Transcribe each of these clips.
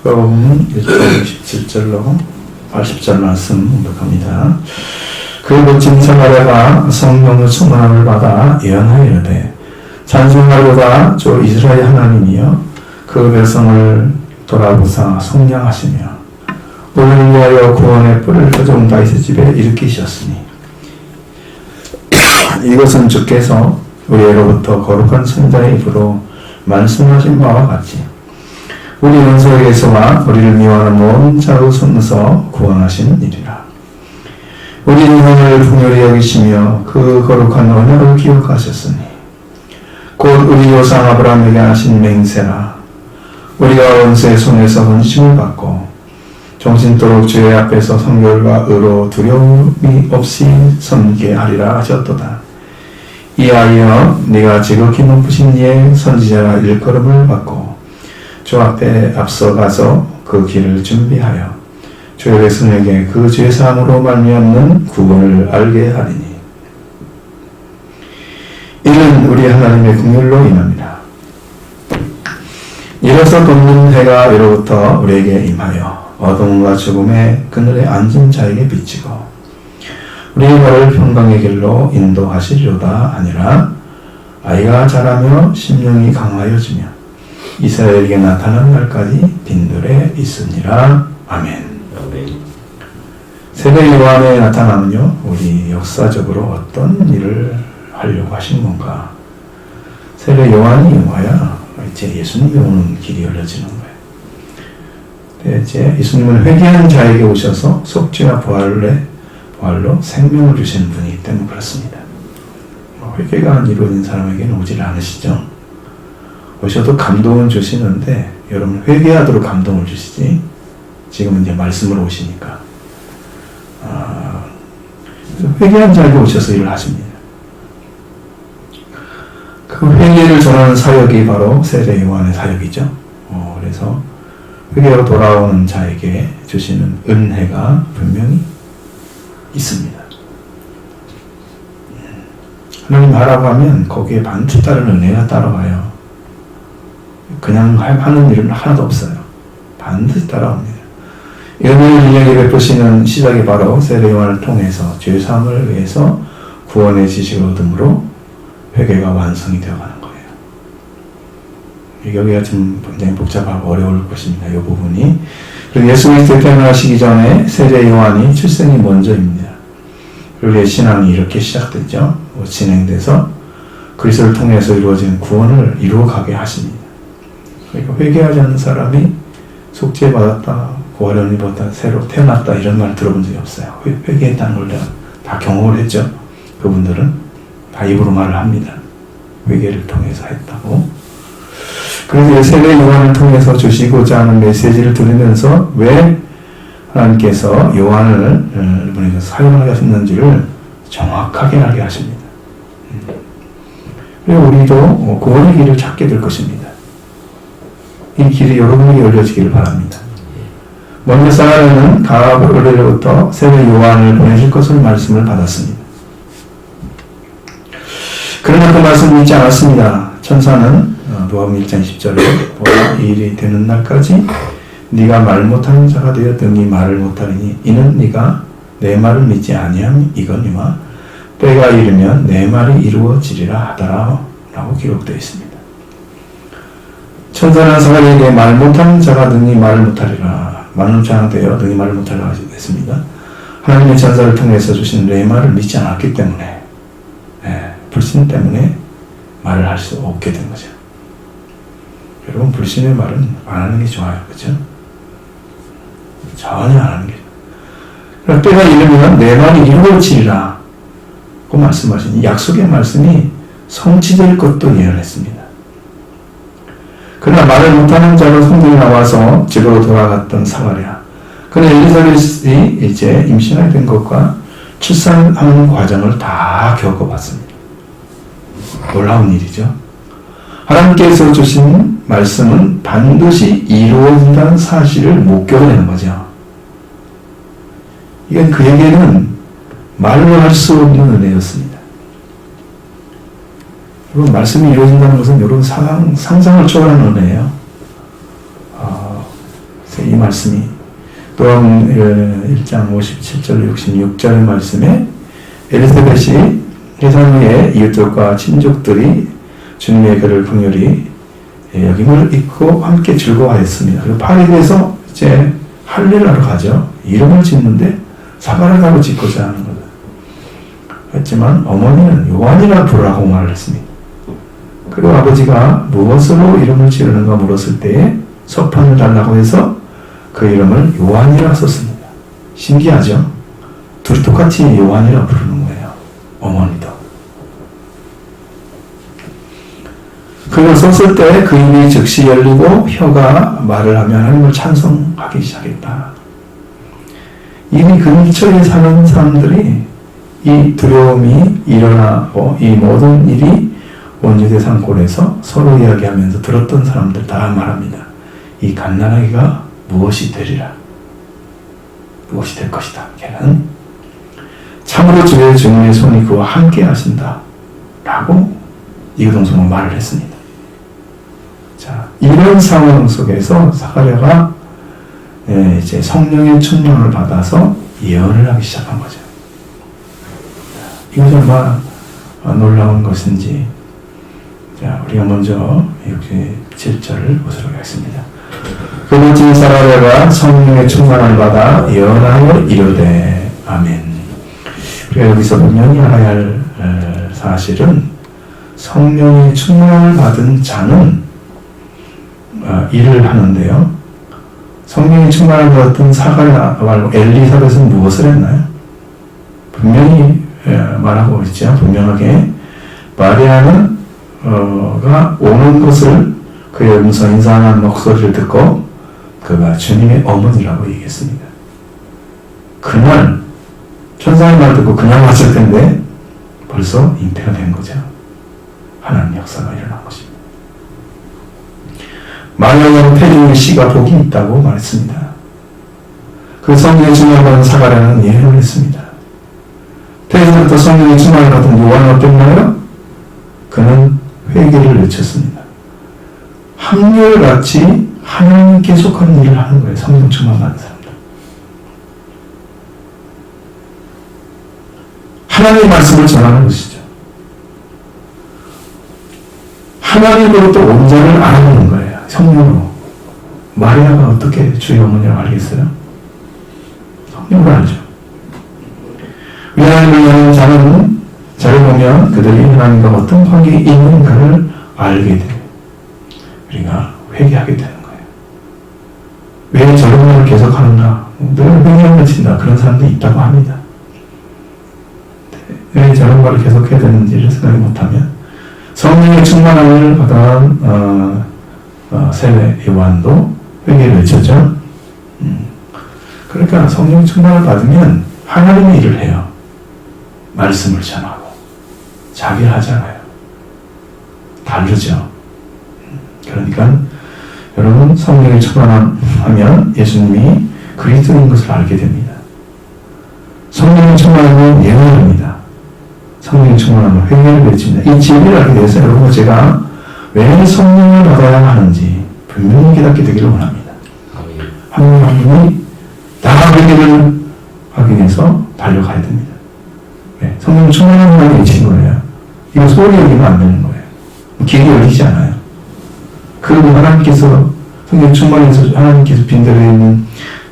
마가복음 1장 27절로 80절 말씀 공독합니다. 그 멋진 사마리아가 성령의 충만함을 받아 예언하여 이르되 찬송하로다 주 이스라엘 하나님이여 그 백성을 돌아보사 속량하시며 오늘 위하여 구원의 뿔을 터종 다윗의 집에 일으키셨으니 이것은 주께서 우리로부터 거룩한 선자의 입으로 말씀하신 바와 같이 우리 원수에게서와 우리를 미워하는 모든 자의 손에서 구원하신 일이라. 우리 인생을 풍요히 여기시며 그 거룩한 언약을 기억하셨으니 곧 우리 조상 아브라함에게 하신 맹세라. 우리가 원수의 손에서 번심을 받고 정신토록 주의 앞에서 성결과 의로 두려움이 없이 섬기게 하리라 하셨도다. 이하여 네가 지극히 높으신 이의 선지자라 일컬음을 받고 주 앞에 앞서가서 그 길을 준비하여 주의 백성에게 그 죄사함으로 말미암는 구원을 알게 하리니 이는 우리 하나님의 긍휼로 인합니다. 이로써 돋는 해가 위로부터 우리에게 임하여 어둠과 죽음의 그늘에 앉은 자에게 비치고 우리의 발을 평강의 길로 인도하시리로다 하니라. 아이가 자라며 심령이 강하여지며 이스라엘에게 나타난 날까지 빈들에 있으니라. 아멘. 세례 요한의 나타남은요, 우리 역사적으로 어떤 일을 하려고 하신 건가? 세례 요한이 와야 이제 예수님이 오는 길이 열려지는 거예요. 이제 예수님은 회개한 자에게 오셔서 속죄와 부활로 생명을 주시는 분이기 때문에 그렇습니다. 회개가 안 이루어진 사람에게는 오질 않으시죠. 오셔도 감동을 주시는데 여러분 회개하도록 감동을 주시지 지금은 이제 말씀으로 오시니까 회개한 자에게 오셔서 일을 하십니다. 그 회개를 전하는 사역이 바로 세례 요한의 사역이죠. 그래서 회개로 돌아오는 자에게 주시는 은혜가 분명히 있습니다. 하나님 하라고 하면 거기에 반드시 따르는 은혜가 따라와요. 그냥 하는 일은 하나도 없어요. 반드시 따라옵니다. 은혜를 인하여 베푸시는 시작이 바로 세례 요한을 통해서 죄사함을 위해서 구원의 지식을 얻음으로 회개가 완성이 되어가는 거예요. 여기가 좀 굉장히 복잡하고 어려울 것입니다. 이 부분이. 그리고 예수 그리스도의 태어나시기 전에 세례 요한이 출생이 먼저입니다. 우리의 신앙이 이렇게 시작되죠. 진행돼서 그리스도를 통해서 이루어진 구원을 이루어가게 하십니다. 그러니까 회개하지 않는 사람이 속죄받았다, 구원을 입었다, 새로 태어났다 이런 말 들어본 적이 없어요. 회개했다는 걸 다 경험을 했죠. 그분들은 다 입으로 말을 합니다. 회개를 통해서 했다고. 그래서 세례 요한을 통해서 주시고자 하는 메시지를 들으면서 왜 하나님께서 요한을 보내서 사용하게 하셨는지를 정확하게 알게 하십니다. 그리고 우리도 구원의 길을 찾게 될 것입니다. 이 길이 여러분에게 열려지기를 바랍니다. 먼저 사마리아는 가브리엘로부터 세례 요한을 보내실 것을 말씀을 받았습니다. 그러나 그 말씀을 믿지 않았습니다. 천사는 누가복음 1장 10절에 이 일이 되는 날까지 네가 말 못하는 자가 되어 등이 말을 못하리니 이는 네가 내 말을 믿지 아니함 이거니와 때가 이르면 내 말이 이루어지리라 하더라 라고 기록되어 있습니다. 천사는 사마리아에게 말 못하는 자가 등이 말을 못하리라 말은 자가 되어 등이 말을 못하리라 했습니다. 하나님의 천사를 통해서 주신 내 말을 믿지 않았기 때문에 불신 때문에 말을 할 수 없게 된 거죠. 여러분 불신의 말은 안 하는 게 좋아요. 그렇죠? 전혀 안 하는 게 좋아요. 때가 이르면 내 말이 이루어지리라 고 말씀하신 이 약속의 말씀이 성취될 것도 예언했습니다. 그러나 말을 못하는 자로 성경에 나와서 집으로 돌아갔던 사마리아. 그는 엘리사벳이 이제 임신하게 된 것과 출산하는 과정을 다 겪어봤습니다. 놀라운 일이죠. 하나님께서 주신 말씀은 반드시 이루어진다는 사실을 목격해내는 거죠. 이건 그에게는 말로 할 수 없는 은혜였습니다. 여러분 말씀이 이루어진다는 것은 여러분 상상을 초월하는 은혜예요. 말씀이 또한 1장 57절 66절의 말씀에 엘리사벳이 해산 후에 이웃들과 친족들이 주님의 글을 긍휼히 여김을 잊고 함께 즐거워하였습니다. 그리고 8일에서 이제 할례를 하러 가죠. 이름을 짓는데 사가랴라고 짓고자 하는 거다. 했지만 어머니는 요한이라 부르라고 말을 했습니다. 그리고 아버지가 무엇으로 이름을 지르는가 물었을 때에 서판을 달라고 해서 그 이름을 요한이라 썼습니다. 신기하죠? 둘이 똑같이 요한이라 부르는 거예요. 어머니도. 그걸 썼을 때 그 입이 즉시 열리고 혀가 말을 하며 하나님을 찬송하기 시작했다. 이미 근처에 사는 사람들이 이 두려움이 일어나고 이 모든 일이 원주대 산골에서 서로 이야기하면서 들었던 사람들 다 말합니다. 이 갓난아기가 무엇이 되리라. 무엇이 될 것이다. 걔는 참으로 주님의 손이 그와 함께 하신다. 라고 이구동성은 말을 했습니다. 자, 이런 상황 속에서 사가랴가 이제 성령의 충만을 받아서 예언을 하기 시작한 거죠. 이것이 얼마나 놀라운 것인지. 자, 우리가 먼저 67절을 보도록 하겠습니다. 그것이 사가랴가 성령의 충만을 받아 예언하여 이르되 아멘. 우리가 여기서 분명히 알아야 할 사실은 성령의 충만을 받은 자는 일을 하는데요. 성령의 충만을 받은 사가랴 말고 엘리사벳은 무엇을 했나요? 분명히 말하고 있죠. 분명하게 마리아는 가 오는 것을 그의 음성 인상한 목소리를 듣고 그가 주님의 어머니라고 얘기했습니다. 그날 천사의 말 듣고 그냥 왔을 텐데 벌써 잉태가 된 거죠. 하나님 역사가 일어난 것입니다. 마리아는 태중의 씨가 복이 있다고 말했습니다. 그 성령의 충만을 받은 사가랴는 예언을 했습니다. 태중부터 성령의 충만을 받은 요한은 어땠나요? 그는 회개를 외쳤습니다. 한결같이 하나님께 속하는 일을 하는 거예요. 성령 충만 받은 사람들. 하나님의 말씀을 전하는 것이죠. 하나님으로부터 온 자를 알아보는 거예요. 성령으로. 마리아가 어떻게 주의 어머니라고 알겠어요? 성령으로 알죠. 하나님을 위하는 자는 자를 보면 그들이 하나님과 어떤 관계에 있는가를 알게 돼요. 우리가 회개하게 되는 거예요. 왜 저런 말을 계속하는가? 늘 회개를 외친다. 그런 사람들이 있다고 합니다. 왜 저런 말을 계속해야 되는지를 생각을 못하면 성령의 충만함을 받은 세례 요한도 회개를 외쳤죠. 그러니까 성령 충만을 받으면 하나님의 일을 해요. 말씀을 전하고 자기를 하잖아요. 다르죠. 그러니까 여러분 성령의 충만하면 예수님이 그리스도인 것을 알게 됩니다. 성령의 충만하면 예언합니다. 성령의 충만하면 회개를 외칩니다. 이 진리를 알게 돼서 여러분 제가 왜 성령을 받아야 하는지 분명히 깨닫게 되기를 원합니다. 한 분 한 분이 다 회개를 하기 위해서 달려가야 됩니다. 네, 성령 충만한 분이 외치는 거예요. 이거 소리 여기면 안 되는 거예요. 길이 열리지 않아요. 그리고 하나님께서 성령 충만해서 하나님께서 빈대로 있는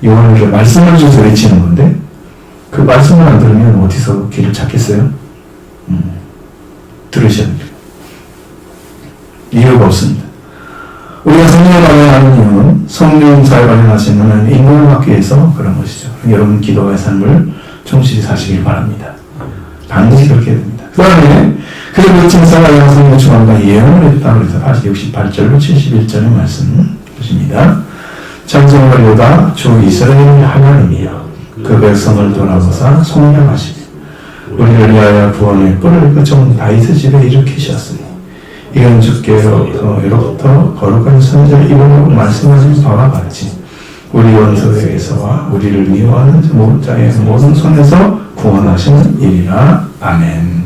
요한에게 말씀을 주셔서 외치는 건데 그 말씀을 안 들으면 어디서 길을 찾겠어요? 들으셔야 됩니다. 이유가 없습니다. 우리가 성령을 받아야 하는 이유는 성령사에 관련하신 하나님의 인권을 받기 위해서 그런 것이죠. 여러분 기도의 삶을 충실히 사시길 바랍니다. 반드시 그렇게 해야 됩니다. 그 다음에 그의 멋진 사가랴가 성령 충만과 예언을 했다고 해서 다시 68절로 71절의 말씀 보십니다. 찬송하리로다 주 이스라엘 하나님이여 그 백성을 돌아보사 속량하시니 우리를 위하여 구원의 뿔을 그종 다윗의 집에 일으키셨으니 이건 주께로부터 거룩한 선지자를 입으라고 말씀하신 바와 같이 우리 원수에게서와 우리를 미워하는 자의 모든 손에서 구원하시는 일이라. 아멘.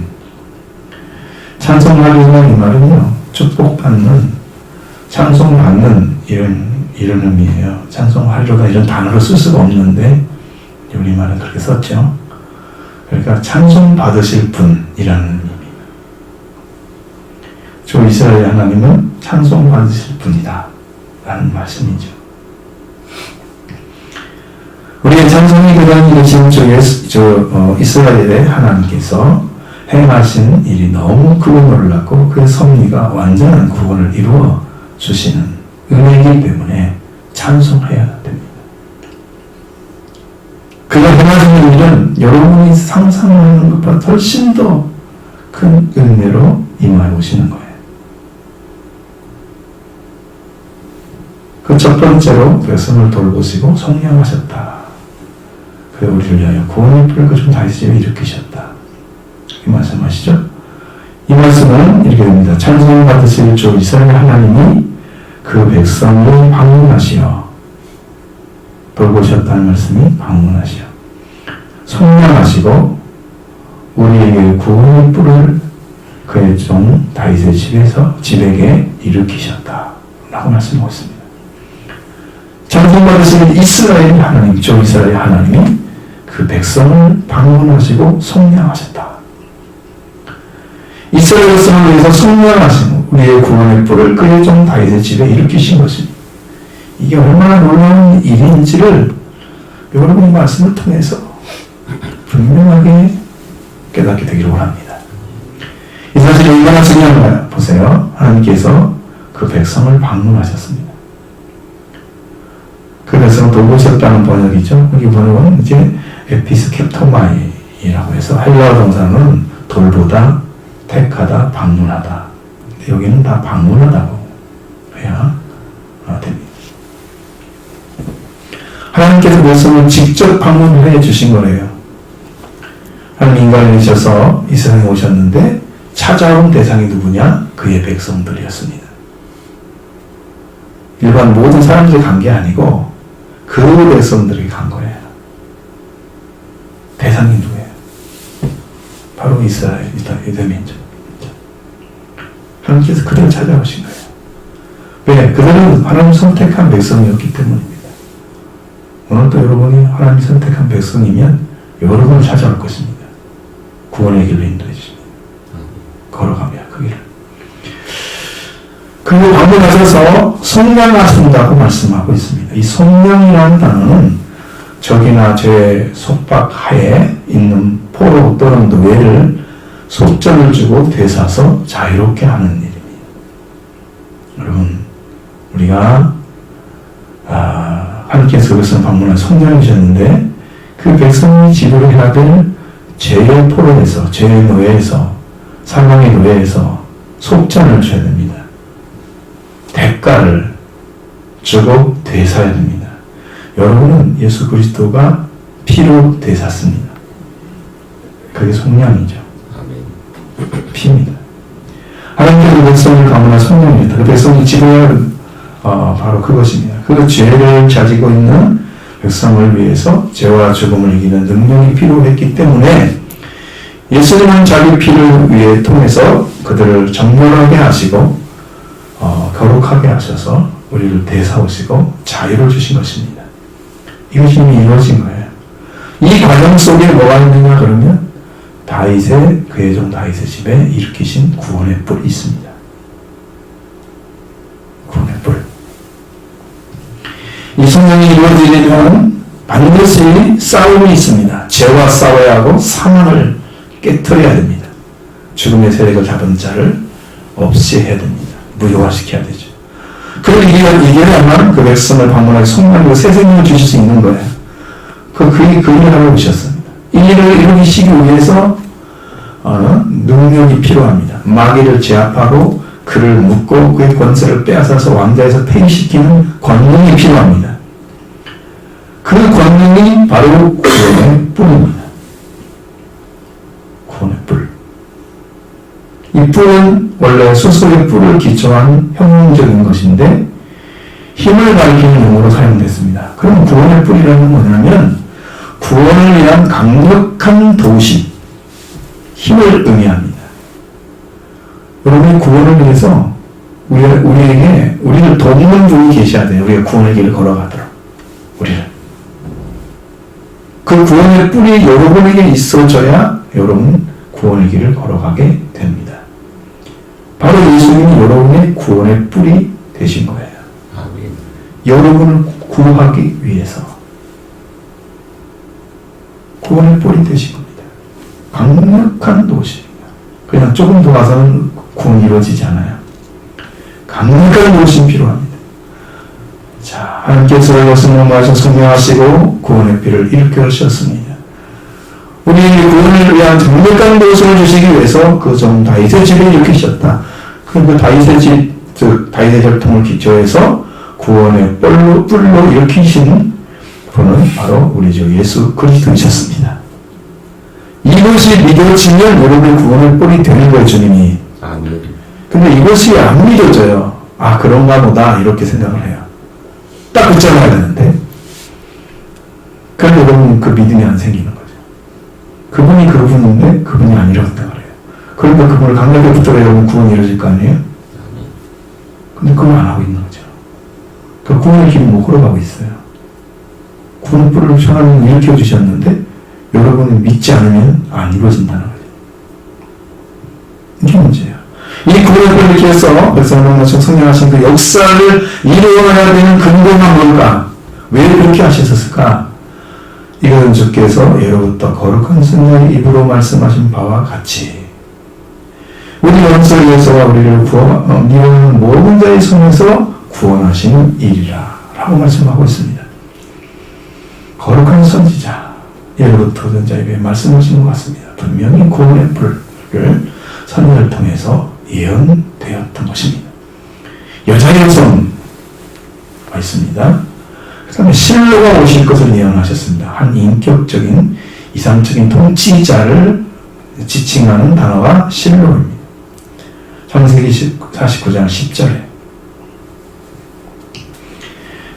찬송하리라 이 말은요, 축복받는, 찬송받는 이런 이런 의미예요. 찬송 할렐루야 이런 단어로 쓸 수가 없는데 우리말은 그렇게 썼죠. 그러니까 찬송 받으실 분이라는 의미입니다. 주 이스라엘 하나님은 찬송 받으실 분이다 라는 말씀이죠. 우리의 찬송이 그런 이루신 이스라엘의 하나님께서 행하신 일이 너무 크고 놀랍고 그의 섭리가 완전한 구원을 이루어 주시는 은혜이기 때문에 찬송해야 됩니다. 그가 행하시는 일은 여러분이 상상하는 것보다 훨씬 더 큰 은혜로 임하여 오시는 거예요. 그 첫 번째로 백성을 돌보시고 속량하셨다. 그 우리를 위하여 구원의 뿔을 거둔 다윗을 일으키셨다. 이렇게 말씀하시죠. 이 말씀은 이렇게 됩니다. 찬송 받으실 주 이스라엘 하나님이 그 백성을 방문하시어 돌보셨다는 말씀이 방문하시어 속량하시고 우리에게 구원의 뿔을 그의 종 다윗의 집에게 일으키셨다 라고 말씀하고 있습니다. 찬송 받으실 이스라엘 하나님, 주 이스라엘 하나님이 그 백성을 방문하시고 속량하셨다. 이스라엘 백성을 위해서 속량하신 우리의 구원의 뿔을 그의 종 다윗의 집에 일으키신 것입니다. 이게 얼마나 놀라운 일인지를 여러분의 말씀을 통해서 분명하게 깨닫게 되기를 원합니다. 이 사실이 얼마나 중요한가요? 보세요. 하나님께서 그 백성을 방문하셨습니다. 그 백성을 돌보셨다는 번역이죠. 여기 번역은 이제 에피스캡토마이라고 해서 헬라어 동사는 돌보다, 택하다, 방문하다. 근데 여기는 다 방문하다고 해야 됩니다. 하나님께서 백성을 직접 방문을 해 주신 거래요. 하나님 인간이 되셔서 이 세상에 오셨는데 찾아온 대상이 누구냐? 그의 백성들이었습니다. 일반 모든 사람들이 간 게 아니고 그 백성들이 간 거예요. 대상이 누구예요? 바로 이스라엘, 유대민족. 하나님께서 그들을 찾아오신 거예요. 왜? 그들은 하나님 선택한 백성이었기 때문입니다. 오늘도 여러분이 하나님 선택한 백성이면 여러분을 찾아올 것입니다. 구원의 길로 인도해 주십니다. 걸어가며 그 길을. 그리고 방문하셔서 속량하신다고 말씀하고 있습니다. 이 속량이라는 단어는 적이나 죄의 속박하에 있는 포로 또는 노예를 속전을 주고 되사서 자유롭게 하는 일입니다. 여러분, 우리가 하나님께서 그것을 방문한 속량이셨는데 그 백성이 지도를 해야 될 죄의 포로에서, 죄의 노예에서, 사망의 노예에서 속전을 줘야 됩니다. 대가를 주고 되사야 됩니다. 여러분은 예수 그리스도가 피로 되샀습니다. 그게 속량이죠. 피입니다. 하나님께서 백성을 방문한 속량입니다. 그 백성이 지도해야 할 바로 그것입니다. 그 죄를 가지고 있는 백성을 위해서 죄와 죽음을 이기는 능력이 필요했기 때문에 예수님은 자기 피를 위해 통해서 그들을 정결하게 하시고 거룩하게 하셔서 우리를 대사오시고 자유를 주신 것입니다. 이것이 이미 이루어진 거예요. 이 과정 속에 뭐가 있느냐 그러면 그의 종 다윗의 집에 일으키신 구원의 뿔이 있습니다. 구원의 뿔. 이 성령이 이루어지려면 반드시 싸움이 있습니다. 죄와 싸워야 하고 사망을 깨트려야 됩니다. 죽음의 세력을 잡은 자를 없이 해야 됩니다. 무효화시켜야 되죠. 그걸 이겨야만 그 백성을 방문하게 속량하고 새 생명을 주실 수 있는 거예요. 그 일을 하러 오셨습니다. 이 일을 이루시기 위해서 능력이 필요합니다. 마귀를 제압하고 그를 묶고 그의 권세를 빼앗아서 왕자에서 폐위시키는 권능이 필요합니다. 그 권능이 바로 구원의 뿔입니다. 구원의 뿔. 이 뿔은 원래 수소의 뿔을 기초한 형용적인 것인데 힘을 가리키는 용어로 사용됐습니다. 그럼 구원의 뿔이라는 건 뭐냐면 구원을 위한 강력한 도심, 힘을 의미합니다. 여러분이 구원을 위해서 우리를 돕는 분이 계셔야 돼요. 우리가 구원의 길을 걸어가도록. 우리를. 그 구원의 뿔이 여러분에게 있어져야 여러분 구원의 길을 걸어가게 됩니다. 바로 예수님이 여러분의 구원의 뿔이 되신 거예요. 여러분을 구하기 위해서 구원의 뿔이 되신 겁니다. 강력한 도시입니다. 그냥 조금 더 가서는 구원이 이루어지지 않아요. 강력한 도심이 필요합니다. 자, 하나님께서 이것을 넘어가셔 성령하시고 구원의 피를 일으켜주셨습니다. 우리 구원을 위한 강력한 도심을 주시기 위해서 그 종 다윗의 집을 일으키셨다. 그 다윗의 집, 즉 다윗의 혈통을 기초해서 구원의 뿔로 일으키신 분은 바로 우리 주 예수 그리스도이셨습니다. 이것이 믿어지면 여러분의 구원의 뿔이 되는 거예요, 주님이. 근데 이것이 안 믿어져요. 아, 그런가 보다 이렇게 생각을 해요. 딱 붙잡아야 되는데 그런데 여러분 그 믿음이 안 생기는 거죠. 그분이 그분인데 그분이 아니라고 생각을 해요. 그러니까 그분을 강력하게 붙들어야 여러분 구원이 이루어질 거 아니에요? 근데 그걸 안 하고 있는 거죠. 그 구원의 길을 못 걸어가고 있어요. 구원의 뿔을 하나님 일으켜주셨는데 여러분이 믿지 않으면 안 이루어진다는 거죠. 이게 문제예요. 이 구원의 뿔을 일으켜서 백성들과 성령하신 그 역사를 이루어야 되는 근거가 뭘까? 왜 그렇게 하셨을까? 이것은 주께서 예로부터 거룩한 성령의 입으로 말씀하신 바와 같이 우리 원수에게서 우리를 미워하는 모든 자의 손에서 구원하시는 일이라 라고 말씀하고 있습니다. 거룩한 선지자 예로부터 전자에게 말씀하신 것 같습니다. 분명히 구원의 뿔을 선지자를 통해서 예언되었던 것입니다. 여자의 여성가 있습니다. 그 다음에 실로가 오실 것을 예언하셨습니다. 한 인격적인 이상적인 통치자를 지칭하는 단어가 실로입니다. 창세기 49장 10절에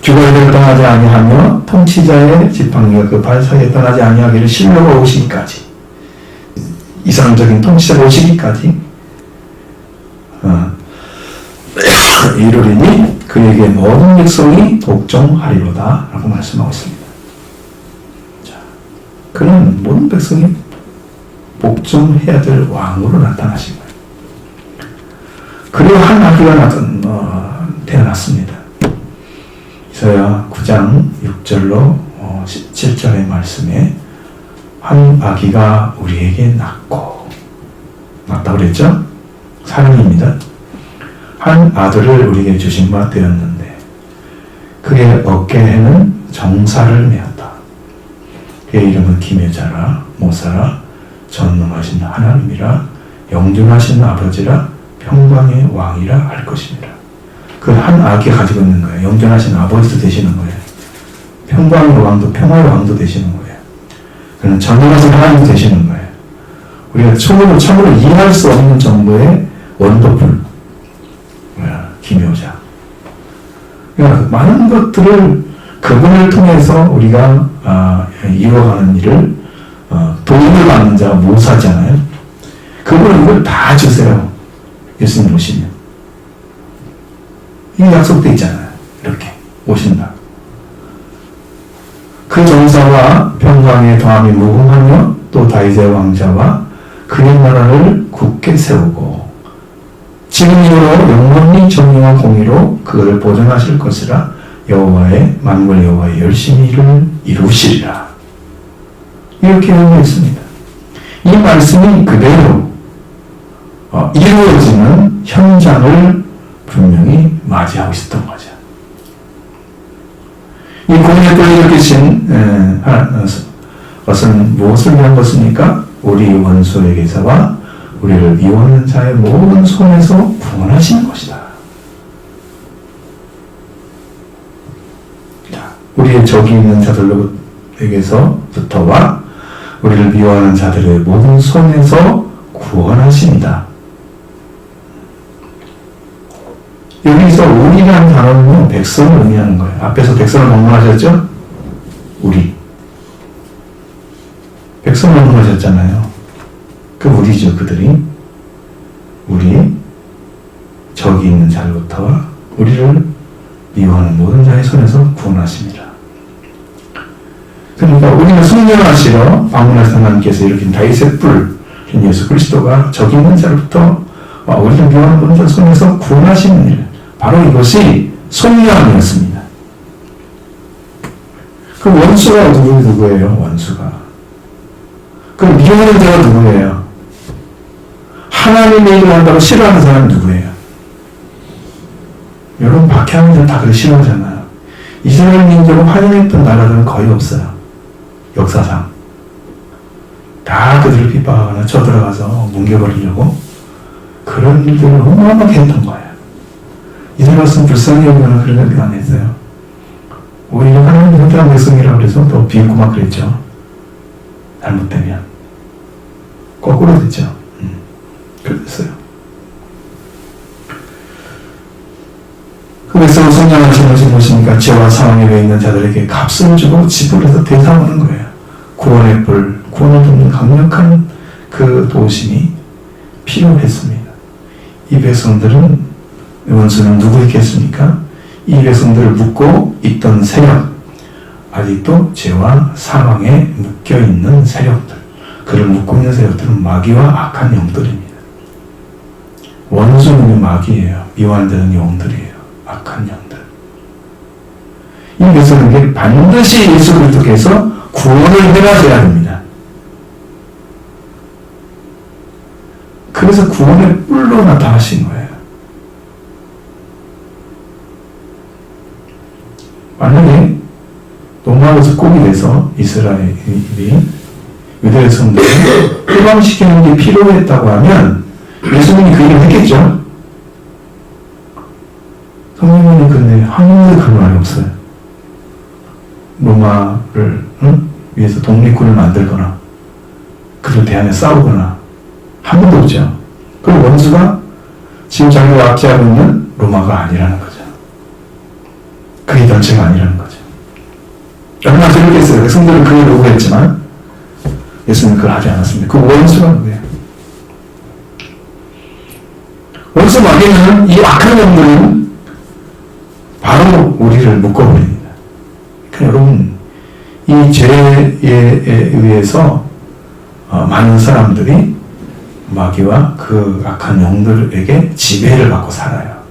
주거를 떠나지 아니하며 통치자의 지팡이가 그 발 사이에 떠나지 아니하기를 실로가 오시기까지 이상적인 통치자가 오시기까지 이르리니 그에게 모든 백성이 복종하리로다 라고 말씀하고 있습니다. 자, 그는 모든 백성이 복종해야 될 왕으로 나타나신 거예요. 그리고 한 아기가 태어났습니다. 이사야 9장 6절로 7절의 말씀에 한 아기가 우리에게 낳다고 그랬죠? 사랑입니다. 한 아들을 우리에게 주신 바 되었는데 그의 어깨에는 정사를 메었다. 그의 이름은 기묘자라 모사라 전능하신 하나님이라 영존하신 아버지라 평강의 왕이라 할 것입니다. 그 한 아기가 가지고 있는 거예요. 영존하신 아버지도 되시는 거예요. 평강의 왕도 평화의 왕도 되시는 거예요. 그는 전능하신 하나님도 되시는 거예요. 우리가 참으로 이해할 수 없는 정도의 원더풀 기묘자. 그러니까 많은 것들을 그분을 통해서 우리가 이루어가는 일을 도움을 받는 자가 모사잖아요. 그분은 이걸 다 주세요. 예수님 오시면. 이게 약속되어 있잖아요. 이렇게 오신다. 그 정사와 평강의 더함이 무궁하며 또 다윗의 왕자와 그의 나라를 굳게 세우고 지금 이후로 영원히 정의와 공의로 그것을 보존하실 것이라 여호와의 만물 여호와의 열심히 일을 이루시리라. 이렇게 하고 있습니다. 이 말씀이 그대로 이루어지는 현장을 분명히 맞이하고 있었던 거죠. 이 구원의 뿔을 일으키신 것은 무엇을 위한 것입니까? 우리 원수에게서와 우리를 미워하는 자의 모든 손에서 구원하시는 것이다. 우리의 적이 있는 자들로부터와 우리를 미워하는 자들의 모든 손에서 구원하십니다. 여기서 우리라는 단어는 백성을 의미하는 거예요. 앞에서 백성을 방문하셨죠? 우리. 백성을 방문하셨잖아요. 그 우리죠, 그들이. 우리. 적이 있는 자로부터와 우리를 미워하는 모든 자의 손에서 구원하십니다. 그러니까 우리는 성령하시러 방문하신 하나님께서 이렇게 다윗의 뿔 예수 그리스도가 적이 있는 자로부터 우리를 미워하는 모든 자의 손에서 구원하시는 일, 바로 이것이 속량이었습니다. 그 원수가 누구예요? 원수가. 그 미워하는 자가 누구예요? 하나님의 일을 한다고 싫어하는 사람은 누구예요? 여러분 박해하는 자는 다 그렇게 싫어하잖아요. 이스라엘 민족을 환영했던 나라들은 거의 없어요. 역사상. 다 그들을 핍박하거나 쳐들어가서 뭉개버리려고 그런 일들을 어마어마하게 했던 거예요. 이스라엘 백성 불쌍히 여기거나 그런 얘기 안 했어요. 오히려 하나님의 선택한 백성이라고 그래서 더 비웃고 막 그랬죠. 잘못되면. 거꾸로 됐죠. 그랬어요. 그 백성을 성령하신 것이 무엇입니까? 죄와 사망에 매여 있는 자들에게 값을 주고 지불해서 대상하는 거예요. 구원의 뿔, 구원을 돕는 강력한 그 도우심이 필요했습니다. 이 백성들은, 원수는 누구였겠습니까? 이 백성들을 묶고 있던 세력, 아직도 죄와 사망에 묶여있는 세력들, 그를 묶고 있는 세력들은 마귀와 악한 영들입니다. 원수는 마귀예요. 미워하는 자는 영들이에요. 악한 영들. 이 백성에게 반드시 예수 그리스도께서 구원을 행하셔야 합니다. 그래서 구원의 뿔로 나타나신 거예요. 만약에 로마로서 꼴이 돼서 이스라엘이 유대 백성들을 해방시키는 게 필요했다고 하면 예수님이 그 일을 했겠죠. 성령님은 근데 한 번도 그런 말이 없어요. 로마를 위해서 독립군을 만들거나 그들 대항해 싸우거나 한 번도 없죠. 그 원수가 지금 자기가 압제하고 있는 로마가 아니라는 거죠. 그의 전체가 아니라는 거죠. 얼마나 재밌겠어요. 백성들은 그걸 요구했지만 예수님은 그걸 하지 않았습니다. 그 원수가 누구예요? 원수 마귀는, 이 악한 영들은 바로 우리를 묶어버립니다. 그러니까 여러분, 이 죄에 의해서 많은 사람들이 마귀와 그 악한 영들에게 지배를 받고 살아요.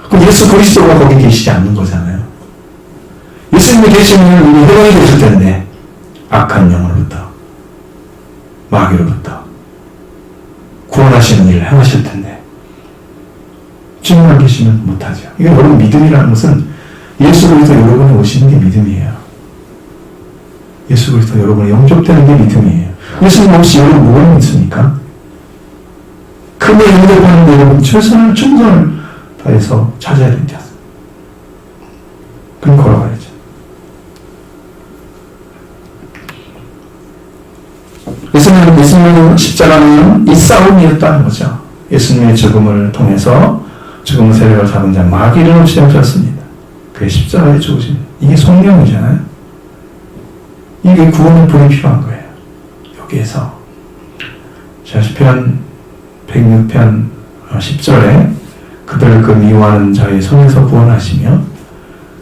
그럼 예수 그리스도가 거기 계시지 않는 거잖아요. 예수님이 계시면 우리 회복이 되실 텐데, 악한 영으로부터, 마귀로부터 구원하시는 일을 행하실 텐데, 주님만 계시면 못하죠. 이게 여러분 믿음이라는 것은 예수 그리스도 여러분이 오시는 게 믿음이에요. 예수 그리스도 여러분이 영접되는 게 믿음이에요. 예수님 없이 여러분 뭐를 믿습니까? 그분을 영접하는데 여러분 최선을 충성을 다해서 찾아야 되지 않습니까? 그럼 걸어가야죠. 예수님의 십자가는 이 싸움이었다는 거죠. 예수님의 죽음을 통해서 죽음의 세력을 잡은 자 마귀를 없애셨습니다. 그게 십자가의 죽으심. 이게 성령이잖아요. 이게 구원의 불이 필요한 거예요. 여기에서 시편 106편 10절에 그들을 그 미워하는 자의 손에서 구원하시며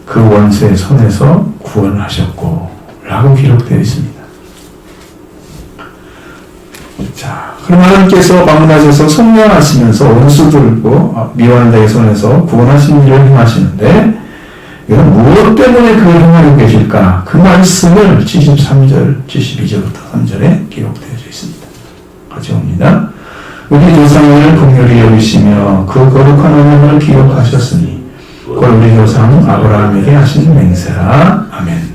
그 원수의 손에서 구원하셨고 라고 기록되어 있습니다. 자, 그럼 하나님께서 방문하셔서 성령하시면서 원수들고 미워하는 자의 손에서 구원하시는 일을 행하시는데 이건 무엇 때문에 그걸 행하고 계실까? 그 말씀을 73절, 72절부터 3절에 기록되어 있습니다. 같이 봅니다. 우리 조상을 긍휼히 여기시며 그 거룩한 언약을 기억하셨으니 곧 우리 조상 아브라함에게 하신 맹세라. 아멘.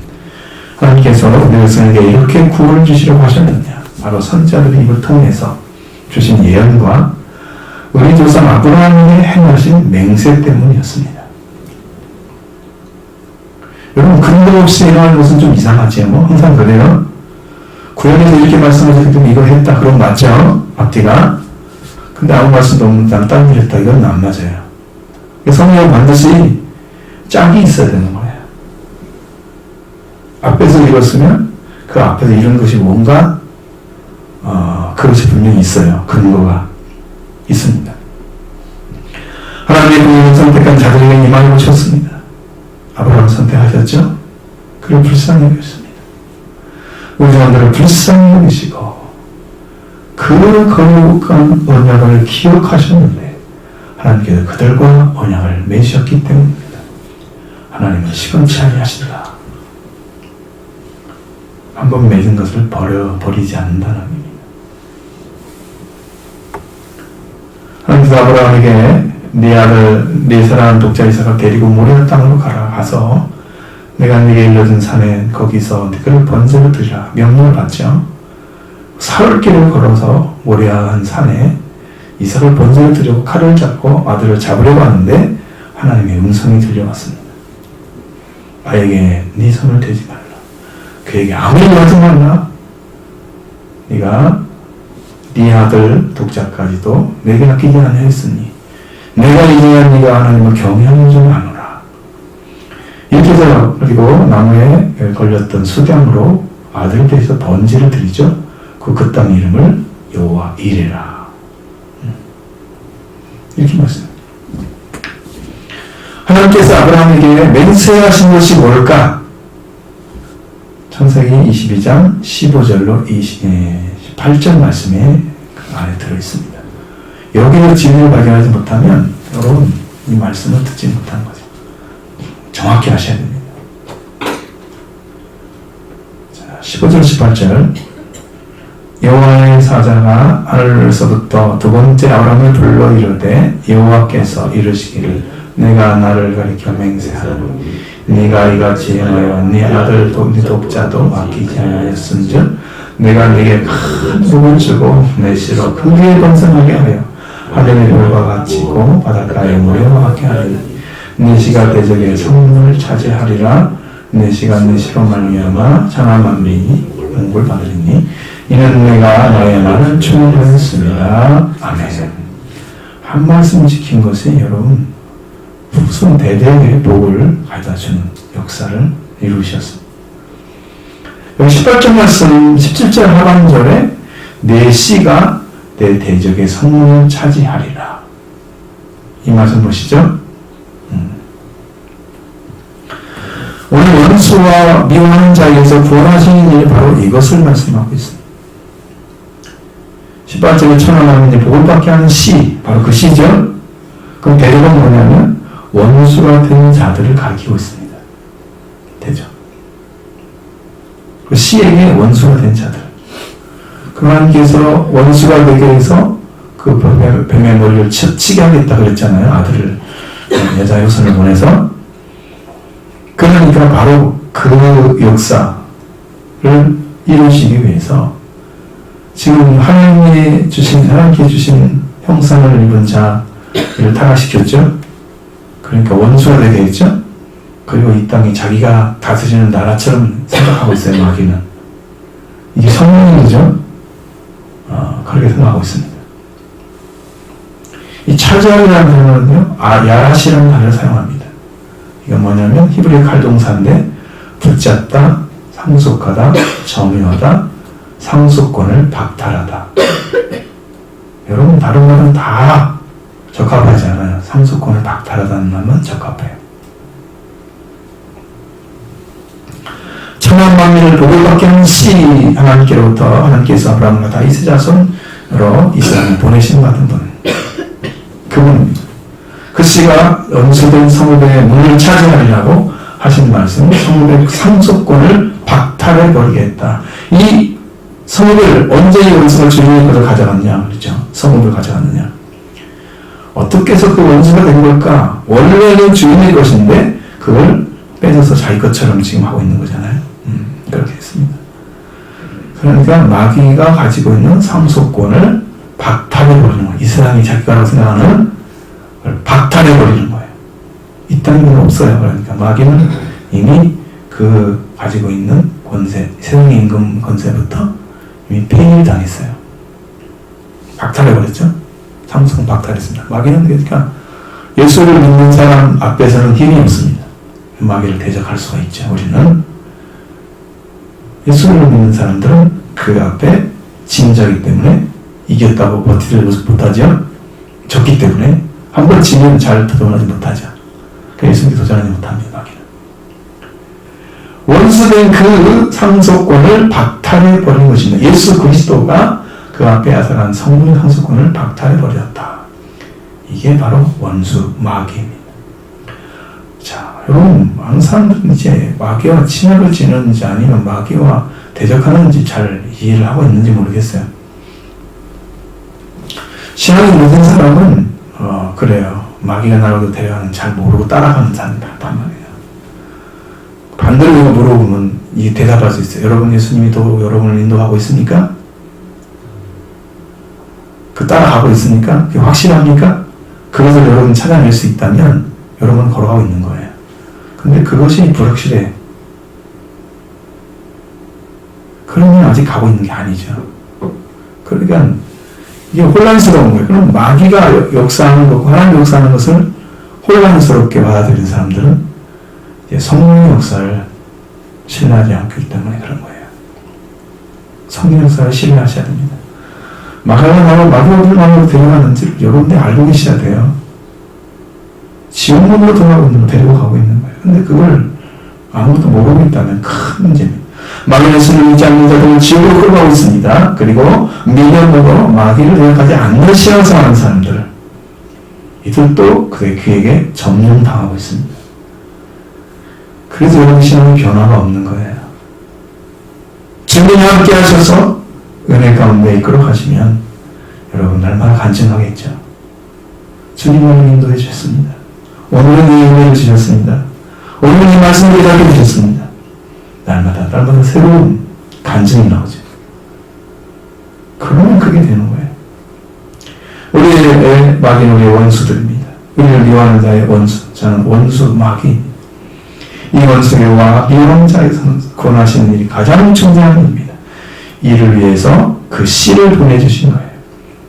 하나님께서 우리 백성에게 이렇게 구원을 주시려고 하셨느냐? 바로 선지자들의 입을 통해서 주신 예언과 우리 조상 아브라함에게 행하신 맹세 때문이었습니다. 여러분, 근거 없이 일어나는 것은 좀 이상하지 뭐? 항상 그래요. 구약에서 이렇게 말씀하셨기 때문에 이거 했다. 그럼 맞죠? 앞뒤가. 근데 아무 말씀도 없는 난 딴 일 했다. 이건 안 맞아요. 성경은 반드시 짝이 있어야 되는 거예요. 앞에서 읽었으면 그 앞에서 이런 것이 뭔가 그것이 분명히 있어요. 근거가. 있습니다. 하나님의 부름을 선택한 자들에게 이 말을 주셨습니다. 아브라함을 선택하셨죠? 그를 불쌍히 여겼습니다. 우리 자들을 불쌍히 여기시고 그 거룩한 언약을 기억하셨는데 하나님께서 그들과 언약을 맺으셨기 때문입니다. 하나님은 시건치 아니하신다. 한번 맺은 것을 버리지 않는다는 의미입니다. 하나님께서 아브라함에게 네 아들, 네 사랑하는 독자 이삭을 데리고 모리아 땅으로 가서 내가 네게 일러준 산에 거기서 그를 번제로 드리라 명령을 받죠. 사흘길을 걸어서 모리아 산에 이삭을 번제로 드리고 칼을 잡고 아들을 잡으려고 하는데 하나님의 음성이 들려왔습니다. 아에게 네 손을 대지 말라. 그에게 아무 일 하지 말라. 네가 네 아들 독자까지도 내게 아끼지 아니하였으니 내가 이제야 네가 하나님을 경외하는 줄 아노라. 이렇게 해서 그리고 나무에 걸렸던 수량으로 아들에 대해서 번제를 드리죠. 그 땅 이름을 여호와 이레라. 이렇게 말씀합니다. 하나님께서 아브라함에게 맹세하신 것이 뭘까? 창세기 22장 15절로 28절 말씀에 그 안에 들어있습니다. 여기서 진리를 발견하지 못하면 여러분 이 말씀을 듣지 못한 거죠. 정확히 하셔야 됩니다. 자, 15절 18절 여호와의 사자가 하늘에서부터 두 번째 아브라함을 불러 이르되 여호와께서 이르시기를 내가 나를 가리켜 맹세하노니 네가 이같이 행하여 네 아들 네 독자도 아끼지 아니하였은즉 내가 네게 큰 복을 주고 내 시로 크게 번성하게 하여 하늘의 별과 같이고 바닷가의 모래와 같게 하리니 네 시가 대적의 성문을 차지하리라. 내 시가 내 시로 말미암아 천하 만민이 복을 받으리니 이는 내가 너의 말을 충분하였습니다. 아멘. 한 말씀 지킨 것이 여러분 후손 대대의 복을 가져다주는 역사를 이루셨습니다. 여기 18절 말씀 17절 하반절에 내 씨가 내 대적의 성문을 차지하리라. 이 말씀 보시죠. 오늘 원수와 미워하는 자에게서 구원하시는 일이 바로 이것을 말씀하고 있습니다. 18절에 천하만민이 복을 받게 하는 씨, 바로 그 씨죠. 그럼 대적은 뭐냐면 원수가 된 자들을 가리키고 있습니다. 대적. 그 씨에게 원수가 된 자들. 하나님께서 원수가 되게 해서 그 뱀의 머리를 치게 하겠다 그랬잖아요. 아들을 여자 요선을 보내서. 그러니까 바로 그 역사를 이루시기 위해서 지금 하나님께 주신 형상을 입은 자를 타락시켰죠. 그러니까 원수가 되게 했죠. 그리고 이 땅이 자기가 다스리는 나라처럼 생각하고 있어요. 마귀는. 이게 성령이죠. 그렇게 생각하고 있습니다. 이 차지하리라는 단어는요, 야라시라는 단어를 사용합니다. 이건 뭐냐면 히브리 칼동사인데 붙잡다, 상속하다, 점유하다, 상속권을 박탈하다. 여러분 다른 말은 다 적합하지 않아요. 상속권을 박탈하다는 말만 적합해요. 천한 만민을 복을 받게 하는 씨 하나님께로부터 하나님께서 아브라함과 다윗의 자손으로 이 세상에 보내신 받은 분, 그분입니다. 그 씨가 원수된 성읍의 문을 차지하리라고 하신 말씀, 성읍의 상속권을 박탈해 버리겠다. 이 성읍을 언제 이 원수가 주인의 것을 가져갔냐, 그렇죠? 성읍을 가져갔느냐? 어떻게 해서 그 원수가 된 걸까? 원래는 주인의 것인데 그걸 뺏어서 자기 것처럼 지금 하고 있는 거잖아요. 그렇게 했습니다. 그러니까 마귀가 가지고 있는 상속권을 박탈해버리는 거예요. 이 세상이 자기가 생각하는 걸 박탈해버리는 거예요. 이 땅에 없어요. 그러니까 마귀는 이미 그 가지고 있는 권세, 세상의 임금 권세부터 이미 폐일당했어요. 박탈해버렸죠. 상속은 박탈했습니다. 마귀는 그러니까 예수를 믿는 사람 앞에서는 힘이 없습니다. 마귀를 대적할 수가 있죠. 우리는 예수를 믿는 사람들은 그 앞에 진자이기 때문에 이겼다고 버티지 못하죠. 졌기 때문에 한 번 지면 잘 도전하지 못하죠. 예수님께 도전하지 못합니다. 원수된 그 상속권을 박탈해버린 것입니다. 예수 그리스도가 그 앞에 야설한 성령의 상속권을 박탈해버렸다. 이게 바로 원수 마귀입니다. 자, 여러분, 많은 사람들은 이제 마귀와 친하게 지내는지 아니면 마귀와 대적하는지 잘 이해를 하고 있는지 모르겠어요. 신앙이 못된 사람은 그래요. 마귀가 나라도 대화는 잘 모르고 따라가는 사람이 많단 말이에요. 반대로 물어보면 이 대답할 수 있어요. 여러분 예수님이 또 여러분을 인도하고 있습니까? 따라가고 있습니까? 그게 확실합니까? 그것을 여러분 찾아낼 수 있다면 여러분은 걸어가고 있는 거예요. 근데 그것이 불확실해. 그러면 아직 가고 있는 게 아니죠. 그러니까 이게 혼란스러운 거예요. 그럼 마귀가 역사하는 것과 하나님 역사하는 것을 혼란스럽게 받아들인 사람들은 이제 성령의 역사를 신뢰하지 않기 때문에 그런 거예요. 성령 역사를 신뢰하셔야 됩니다. 마귀가 어디로 마귀로 데려가는지 여러분들 알고 계셔야 돼요. 지옥문으로 돌아가고 있는 거 데리고 가고 있는 거예요. 근데 그걸 아무것도 모르고 있다면 큰 문제입니다. 마귀는 예수님을 믿지 않는 자들은 지옥으로 끌어가고 있습니다. 그리고 미련으로 마귀를 대적하지 않는 신앙생활하는 사람들, 이들도 그에게 점령당하고 있습니다. 그래서 여러분 신앙의 변화가 없는 거예요. 주님이 함께 하셔서 은혜 가운데 이끌어 가시면 여러분 날마다 간증하겠죠. 주님을 인도해 주셨습니다. 오늘은 이 은혜를 주셨습니다. 오늘은 이 말씀을 깨닫게 주셨습니다. 날마다 새로운 간증이 나오죠. 그러면 그게 되는 거예요. 우리의 마귀는 우리의 원수들입니다. 우리를 미워하는 자의 원수, 저는 원수 마귀입니다. 이 원수와 미워하는 자에서 권하시는 일이 가장 중요한 일입니다. 이를 위해서 그 씨를 보내주신 거예요.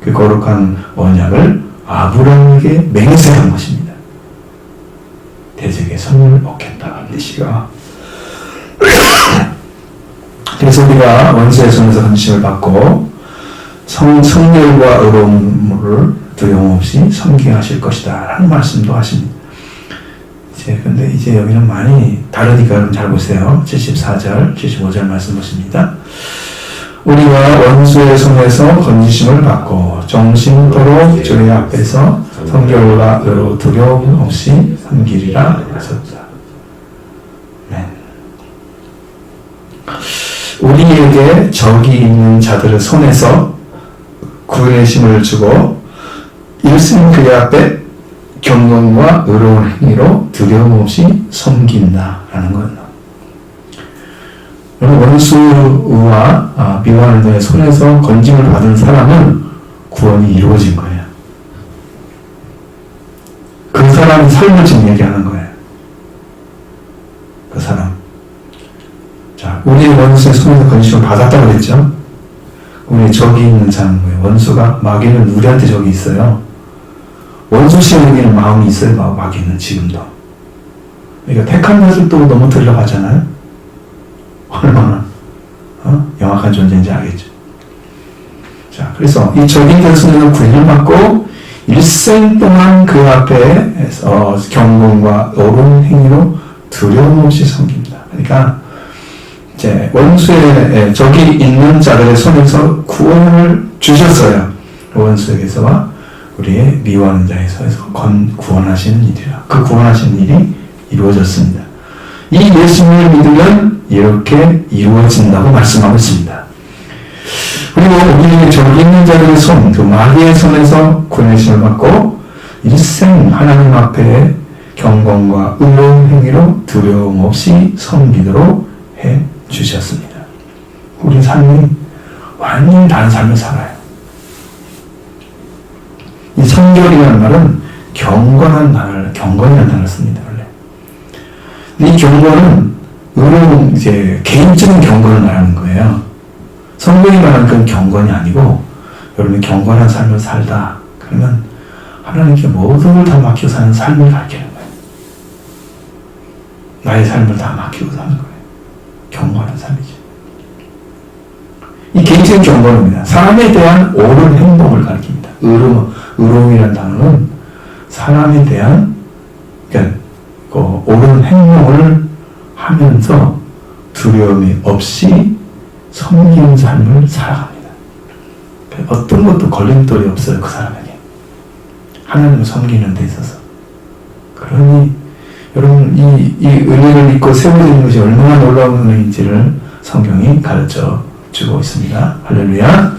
그 거룩한 언약을 아브라함에게 맹세한 것입니다. 대적의 선을 얻겠다. 이 씨가. 그래서 우리가 원수의 손에서 건심을 받고 성결과 의로움을 두려움 없이 섬기하실 것이다 라는 말씀도 하십니다. 근데 이제 여기는 많이 다르니까 여러분 잘 보세요. 74절, 75절 말씀 보십니다. 우리가 원수의 손에서 건지심을 받고 정신토록 주의 앞에서 성결과 의로 두려움 없이 섬기리라 하셨다. 우리에게 적이 있는 자들의 손에서 구원의심을 주고 일생 그의 앞에 경건과 의로운 행위로 두려움 없이 섬긴다라는 거예요. 원수와 미워하는 자의 손에서 건짐을 받은 사람은 구원이 이루어진 거예요. 그 사람의 삶을 지금 얘기하는 거예요. 그 사람. 자, 우리의 원수의 손에서 건짐을 받았다고 그랬죠? 우리 적이 있는 자는 거예요. 원수가, 마귀는 우리한테 적이 있어요. 원수 시험이기는 마음이 있어요. 마귀는 지금도. 그러니까 택한 자들도 너무 들러가잖아요. 얼마나 영악한 존재인지 알겠죠. 자, 그래서 이 적인 자의 손에서 구원을 받고 일생 동안 그 앞에 경건과 옳은 행위로 두려움 없이 섬깁니다. 그러니까 이제 원수의 적이 있는 자들의 손에서 구원을 주셨어요. 원수에게서와 우리의 미워하는 자의 손에서 구원하시는 일이라. 그 구원하시는 일이 이루어졌습니다. 이 예수님을 믿으면 이렇게 이루어진다고 말씀하고 있습니다. 그리고 우리에게 적이 있는 자들의 손, 그 마귀의 손에서 구원하심을 받고 일생 하나님 앞에 경건과 의로운 행위로 두려움 없이 섬기도록 해 주셨습니다. 우리 삶이 완전히 다른 삶을 살아요. 이 성결이라는 말은 경건이라는 단어를 씁니다. 원래. 이 경건은 의로운 개인적인 경건을 말하는 거예요. 성경이 말하는 그런 경건이 아니고 여러분이 경건한 삶을 살다 그러면 하나님께 모든 걸 다 맡기고 사는 삶을 가르치는 거예요. 나의 삶을 다 맡기고 사는 거예요. 경건한 삶이지. 이 개인적인 경건입니다. 사람에 대한 옳은 행동을 가르칩니다. 의로움이라는 단어는 사람에 대한, 그러니까 옳은 행동을 하면서 두려움이 없이 섬기는 삶을 살아갑니다. 어떤 것도 걸림돌이 없어요, 그 사람에게. 하나님을 섬기는 데 있어서. 그러니 여러분 이 은혜를 믿고 세워지는 것이 얼마나 놀라운 은혜인지를 성경이 가르쳐 주고 있습니다. 할렐루야.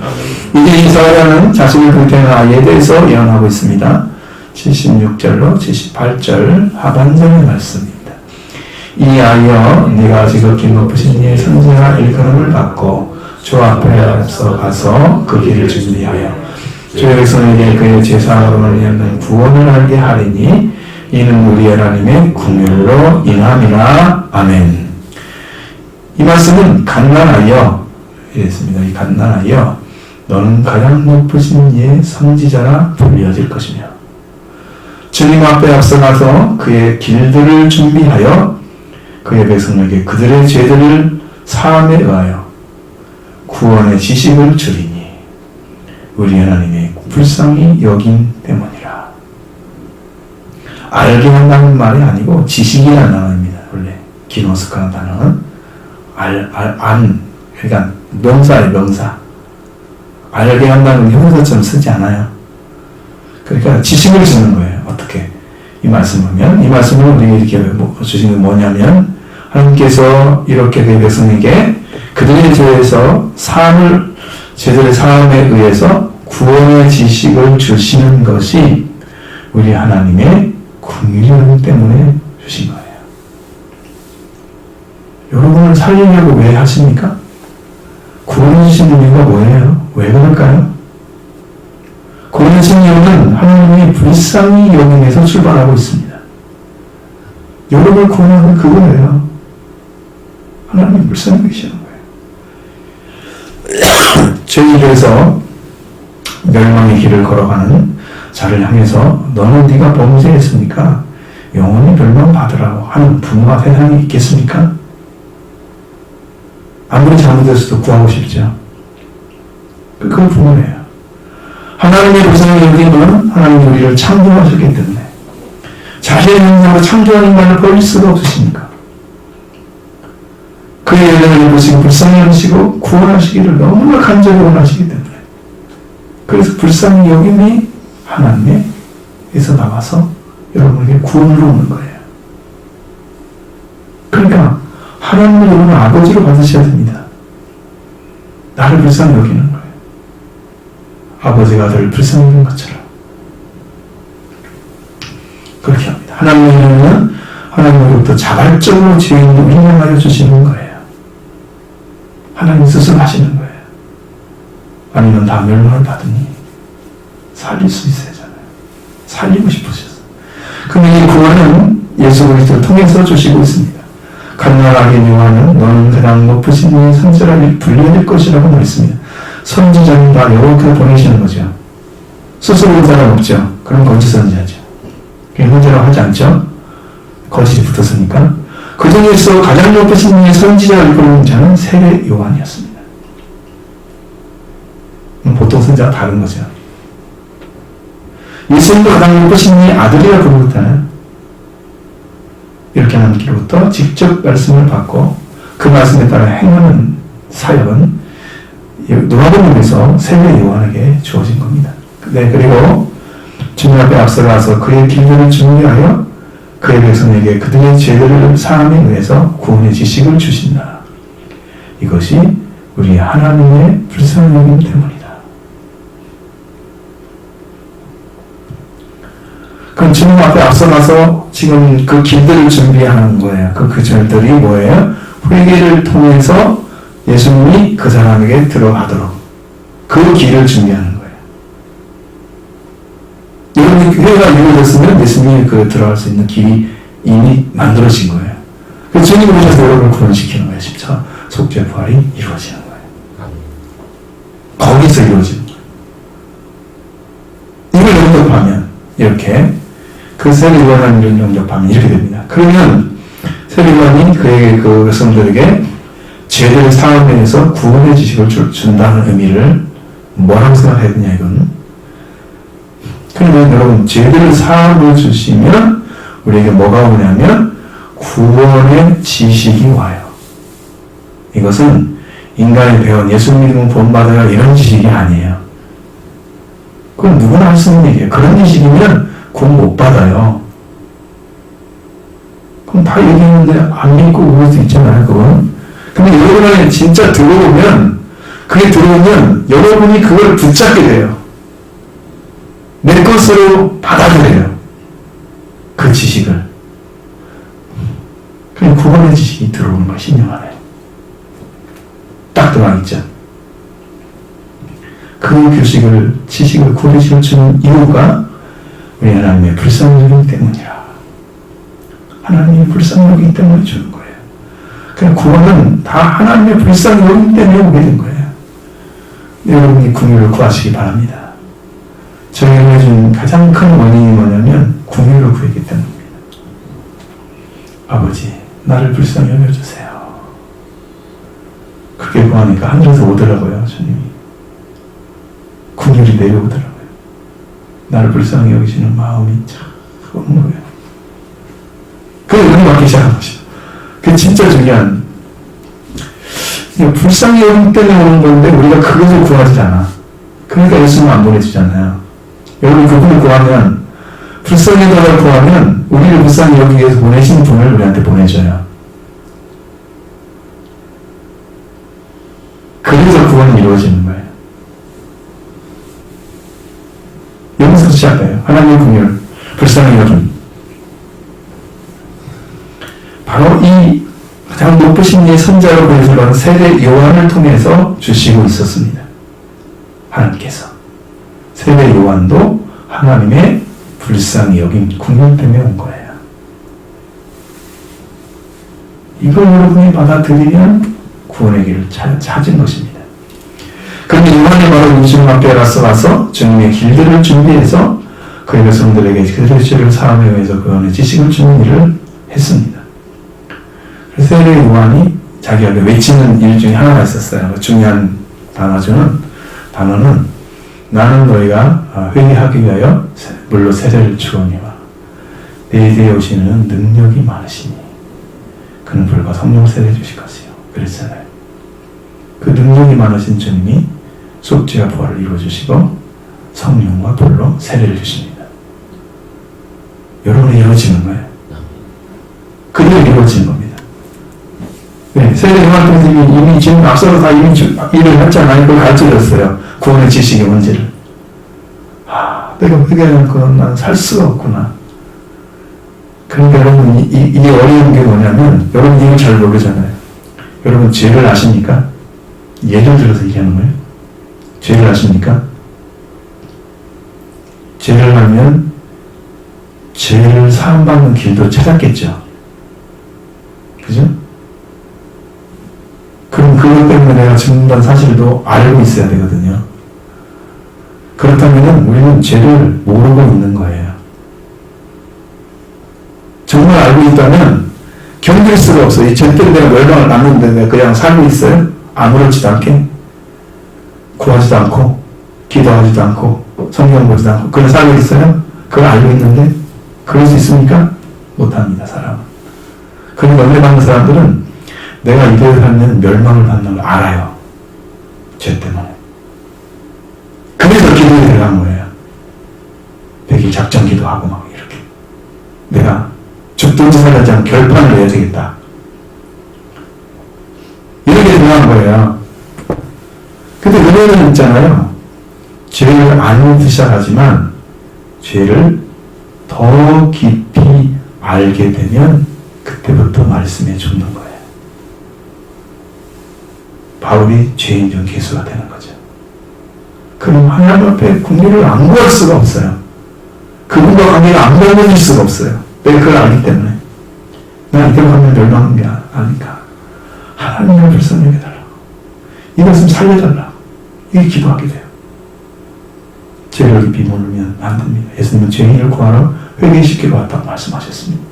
이제 이사야는 자신을 불태우는 아이에 대해서 예언하고 있습니다. 76절로 78절 하반절의 말씀입니다. 이 아이여, 네가 지극히 높으신 이의 선지자 일컬음을 받고 주 앞에 앞서 가서 그 길을 준비하여 주의 백성에게 그의 죄사함으로 인한 구원을 알게 하리니 이는 우리 하나님의 긍휼로 인함이라. 아멘. 이 말씀은 갓난아이여 이랬습니다. 이 갓난아이여, 너는 가장 높으신 이의 선지자라 불리어질 것이며 주님 앞에 앞서가서 그의 길들을 준비하여 그의 백성에게 그들의 죄들을 사함에 의하여 구원의 지식을 주리니 우리 하나님의 불쌍히 여긴 때문이라. 알게 한다는 말이 아니고 지식이라는 단어입니다. 원래 기노스카는 단어는 그러니까 명사예요, 명사. 알게 한다는 형용사처럼 쓰지 않아요. 그러니까 지식을 주는 거예요. 어떻게? 이 말씀 보면, 이 말씀은 우리에게 이렇게 주신 게 뭐냐면, 하나님께서 이렇게 그의 백성에게 그들의 죄에서 죄들의 사함에 의해서 구원의 지식을 주시는 것이 우리 하나님의 긍휼 때문에 주신 거예요. 여러분을 살리려고 왜 하십니까? 구원해 주시는 이유가 뭐예요? 왜 그럴까요? 구원의 신념은 하나님의 불쌍히 여김에서 출발하고 있습니다. 여러분을 구원하는 그거예요. 하나님이 불쌍히 여기시는 거예요. 죄인에서 멸망의 길을 걸어가는 자를 향해서 너는 네가 범죄했으니까 영원히 멸망받으라고 하는 부모가 세상에 있겠습니까? 아무리 잘못했어도 구하고 싶죠. 그건 부모예요. 하나님의 불쌍히 여김은 하나님이 우리를 창조하셨기 때문에 자신의 형상으로 창조한 인간을 버릴 수가 없으십니까? 그의 영광을 보시고 불쌍히 여기시고 구원하시기를 너무나 간절히 원하시기 때문에 그래서 불쌍히 여김이 하나님에서 나와서 여러분에게 구원을 오는 거예요. 그러니까 하나님을 여러분 아버지로 받으셔야 됩니다. 나를 불쌍히 여기는 거예요. 아버지가 아들을 불쌍히 여기는 것처럼 그렇게 합니다. 하나님은 하나님으로부터 자발적으로 죄인을 인정하여 주시는 거예요. 하나님 스스로 하시는 거예요. 아니면 다 멸망을 받으니 살릴 수 있어야잖아요. 살리고 싶으셔서. 근데 이 구원은 예수 그리스도를 통해서 주시고 있습니다. 갓난아기 요한은 너는 가장 높으신 이의 선지자를 불려낼 것이라고 말했습니다. 선지자는 다 이렇게 보내시는 거죠. 스스로 온 사람 없죠. 그럼 거짓 선지자죠. 그게 선지자라고 하지 않죠. 거짓이 붙었으니까. 그 중에서 가장 높으신 이의 선지자를 부르는 자는 세례 요한이었습니다. 보통 선지자와 다른 거죠. 예수님도 가장 높으신 이의 아들이라 부르잖아요. 이렇게 하나님께로부터 직접 말씀을 받고 그 말씀에 따라 행하는 사역은 누가복음에서 세례 요한에게 주어진 겁니다. 네, 그리고 주님 앞에 앞서가서 그의 길들을 준비하여 그의 백성에게 그들의 죄들을 사함에 의해서 구원의 지식을 주신다. 이것이 우리 하나님의 불쌍히 여김 때문이다. 그럼 주님 앞에 앞서가서 지금 그 길들을 준비하는 거예요. 그 절들이 뭐예요? 회개를 통해서 예수님이 그 사람에게 들어가도록 그 길을 준비하는 거예요. 여러분이 회개가 이루어졌으면 예수님이 들어갈 수 있는 길이 이미 만들어진 거예요. 그래서 주님이 오셔서 여러분을 구원시키는 거예요. 십자 속죄 부활이 이루어지는 거예요. 거기서 이루어지는 거예요. 이걸 영접하면 이렇게 그 세례 요한을 영접하면 이렇게 됩니다. 그러면 세례 요한이 그에게 그 백성들에게 죄를 사함에서 구원의 지식을 준다는 의미를 뭐라고 생각해야 되냐 이거는 그러면 여러분 죄들을 사함을 주시면 우리에게 뭐가 오냐면 구원의 지식이 와요. 이것은 인간이 배운 예수 믿으면 본받아야 이런 지식이 아니에요. 그건 누구나 할 수 있는 얘기예요. 그런 지식이면 구원 못 받아요. 그럼 다 얘기했는데 안 믿고 그럴 수 있잖아요. 그건. 근데 여러분이 진짜 들어오면 그게 들어오면 여러분이 그걸 붙잡게 돼요. 내 것으로 받아들여요. 그 지식을. 그냥 구원의 지식이 들어오는 걸 신령하네요. 딱 들어있죠. 그 교식을, 지식을, 구리식을 주는 이유가 우리 하나님의 불쌍력이기 때문이라. 하나님의 불쌍력이기 때문에 주는 거예요. 그냥 구원은 다 하나님의 불쌍력이기 때문에 오게 된 거예요. 여러분이 긍휼을 구하시기 바랍니다. 저희가 준 가장 큰 원인이 뭐냐면 긍휼을 구했기 때문입니다. 아버지, 나를 불쌍히 여겨주세요. 그렇게 구하니까 하늘에서 오더라고요, 주님이. 긍휼이 내려오더라고요. 나를 불쌍히 여기시는 마음이 참 오는 거예요. 그게 은혜 받기 시작한 것이죠. 그게 진짜 중요한, 불쌍히 여기 때문에 오는 건데 우리가 그것을 구하지 않아. 그러니까 예수님 안 보내주잖아요. 여러분 그분을 구하면, 불쌍히 여달라고 구하면 우리를 불쌍히 여기기 위해서 보내신 분을 우리한테 보내줘요. 그래서 구원이 이루어지는 거예요. 여기서 시작해요. 하나님의 긍휼, 불쌍히 여김. 바로 이 가장 높으신 이 선자로 보내주는 세례 요한을 통해서 주시고 있었습니다. 하나님께서. 세례 요한도 하나님의 불쌍히 여김, 긍휼 때문에 온 거예요. 이걸 여러분이 받아들이면 구원의 길을 찾은 것입니다. 그런데 요한이 바로 주님 앞에 가서 주님의 길들을 준비해서 그의 백성들에게 그들의 죄를 사함에 의해서 구원의 지식을 주는 일을 했습니다. 그래서 세례 요한이 자기가 외치는 일 중에 하나가 있었어요. 중요한 단어는 나는 너희가 회개하기 위하여 물로 세례를 주오니와 내 뒤에 오시는 능력이 많으시니 그는 불과 성령 세례 주실 것이요. 그랬잖아요. 그 능력이 많으신 주님이 속죄와 부활을 이루어주시고 성령과 불로 세례를 주십니다. 여러분이 이루어지는 거예요. 그대로 이루어지는 겁니다. 네, 세례 요한님이 이미 지금 앞서서 다 이미 일을 했잖아요. 그걸 가르쳐줬어요. 구원의 지식의 문제를. 내가 회개하는 건 난 살 수가 없구나. 그러니까 여러분 이게 어려운 게 뭐냐면 여러분 이걸 잘 모르잖아요. 여러분 죄를 아십니까? 예를 들어서 얘기하는 거예요. 죄를 아십니까? 죄를 하면 죄를 사함받는 길도 찾았겠죠. 그죠? 그럼 그것 때문에 내가 죽는다는 사실도 알고 있어야 되거든요. 그렇다면 우리는 죄를 모르고 있는 거예요. 정말 알고 있다면 견딜 수가 없어요. 이 죄 때문에 내가 멸망을 낳는데 내가 그냥 살고 있어요? 아무렇지도 않게 구하지도 않고 기도하지도 않고 성경 보지도 않고 그냥 살고 있어요? 그걸 알고 있는데 그럴 수 있습니까? 못합니다. 사람은. 그런데 은혜 받는 사람들은 내가 이대로 살면 멸망을 받는 걸 알아요. 죄 때문에. 그래서 기도에 들어간 거예요. 100일 작전 기도하고 막 이렇게. 내가 죽든지 살든지 하면 결판을 내야 되겠다. 이렇게 들어간 거예요. 근데 은혜는 있잖아요. 죄를 알기 시작하지만 죄를 더 깊이 알게 되면 그때부터 말씀에 죽는 거예요. 바울이 죄인 중 괴수가 되는 거죠. 그럼 하나님 앞에 긍휼을 안 구할 수가 없어요. 그분과 관계가 안 맺어질 수가 없어요. 왜 그걸 알기 때문에. 나 이대로 가면 멸망한 게 아니까. 하나님을 불쌍히 여겨달라고. 이것은 살려달라고. 이게 기도하게 돼요. 죄를 깊이 모르면 안 됩니다. 예수님은 죄인을 구하러 회개시키러 왔다고 말씀하셨습니다.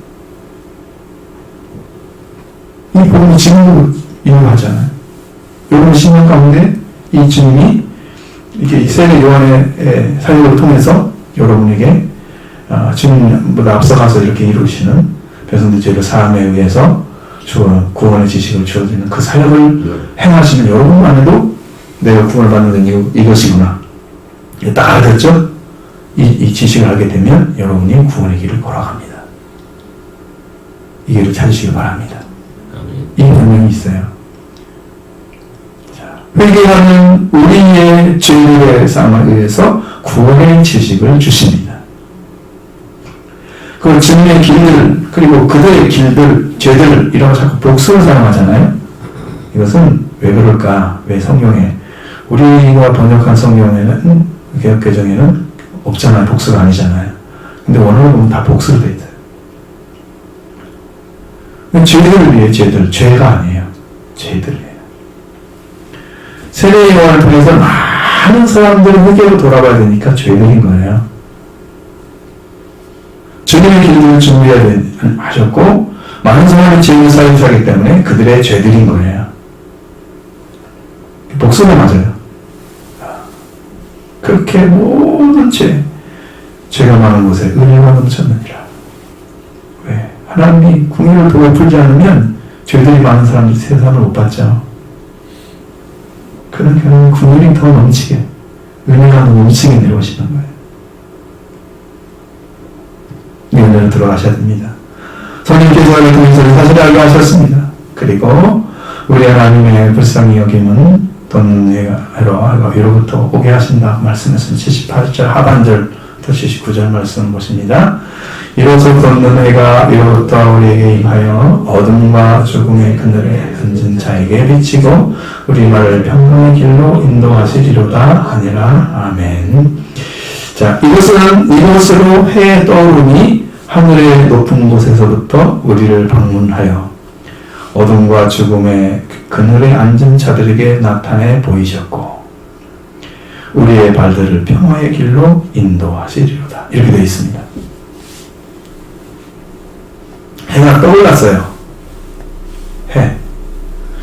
이 복음이 지금도 유효하잖아요. 여러분 신앙 가운데 이 주님이 이렇게 세례 요한의 사역을 통해서 여러분에게 주님보다 앞서가서 이렇게 이루시는 백성들 죄를 사함에 의해서 구원의 지식을 주어지는 그 사역을 행하시는 여러분만 해도 내가 구원을 받는 이유 이것이구나. 딱 알겠죠? 이 지식을 알게 되면 여러분이 구원의 길을 걸어갑니다. 이 길을 찾으시기 바랍니다. 이 분명히 있어요. 회개하는 우리의 죄의 삶에 의해서 구원의 지식을 주십니다. 그 주님의 길들, 그리고 그들의 길들, 죄들, 이런 거 자꾸 복수를 사용하잖아요. 이것은 왜 그럴까? 왜 성경에, 우리가 번역한 성경에는, 개혁개정에는 없잖아요. 복수가 아니잖아요. 근데 원어로 보면 다 복수로 되어 있어요. 죄들을 위해 죄들, 죄가 아니에요. 죄들이에요. 세례 요한을 통해서 많은 사람들이 회개로 돌아가야 되니까 죄들인 거예요. 주님의 길들을 준비하셨고 많은 사람이 죄를 사용하기 때문에 그들의 죄들인 거예요. 복수가 맞아요. 그렇게 모든 죄가 많은 곳에 은혜가 넘쳤느니라. 왜? 하나님이 궁유를 도에 풀지 않으면 죄들이 많은 사람들이 세상을 못 받죠. 그러니까 궁율이 더 넘치게, 은혜가 넘치게 내려오시는 거예요. 이 은혜로 들어가셔야 됩니다. 성령께서 이 통해서 사실을 알게 하셨습니다. 그리고 우리 하나님의 불쌍히 여김은 돈으로부터 오게 하신다 말씀했습니다. 78절 하반절 또 79절 말씀을 보십니다. 이로써 돋는 해가 이로부터 우리에게 임하여 어둠과 죽음의 그늘에 앉은 자에게 비치고 우리말을 평강의 길로 인도하시리로다 하니라. 아멘. 자, 이것으로 해의 떠오름이 하늘의 높은 곳에서부터 우리를 방문하여 어둠과 죽음의 그늘에 앉은 자들에게 나타내 보이셨고 우리의 발들을 평화의 길로 인도하시리로다. 이렇게 되어 있습니다. 해가 떠올랐어요. 해.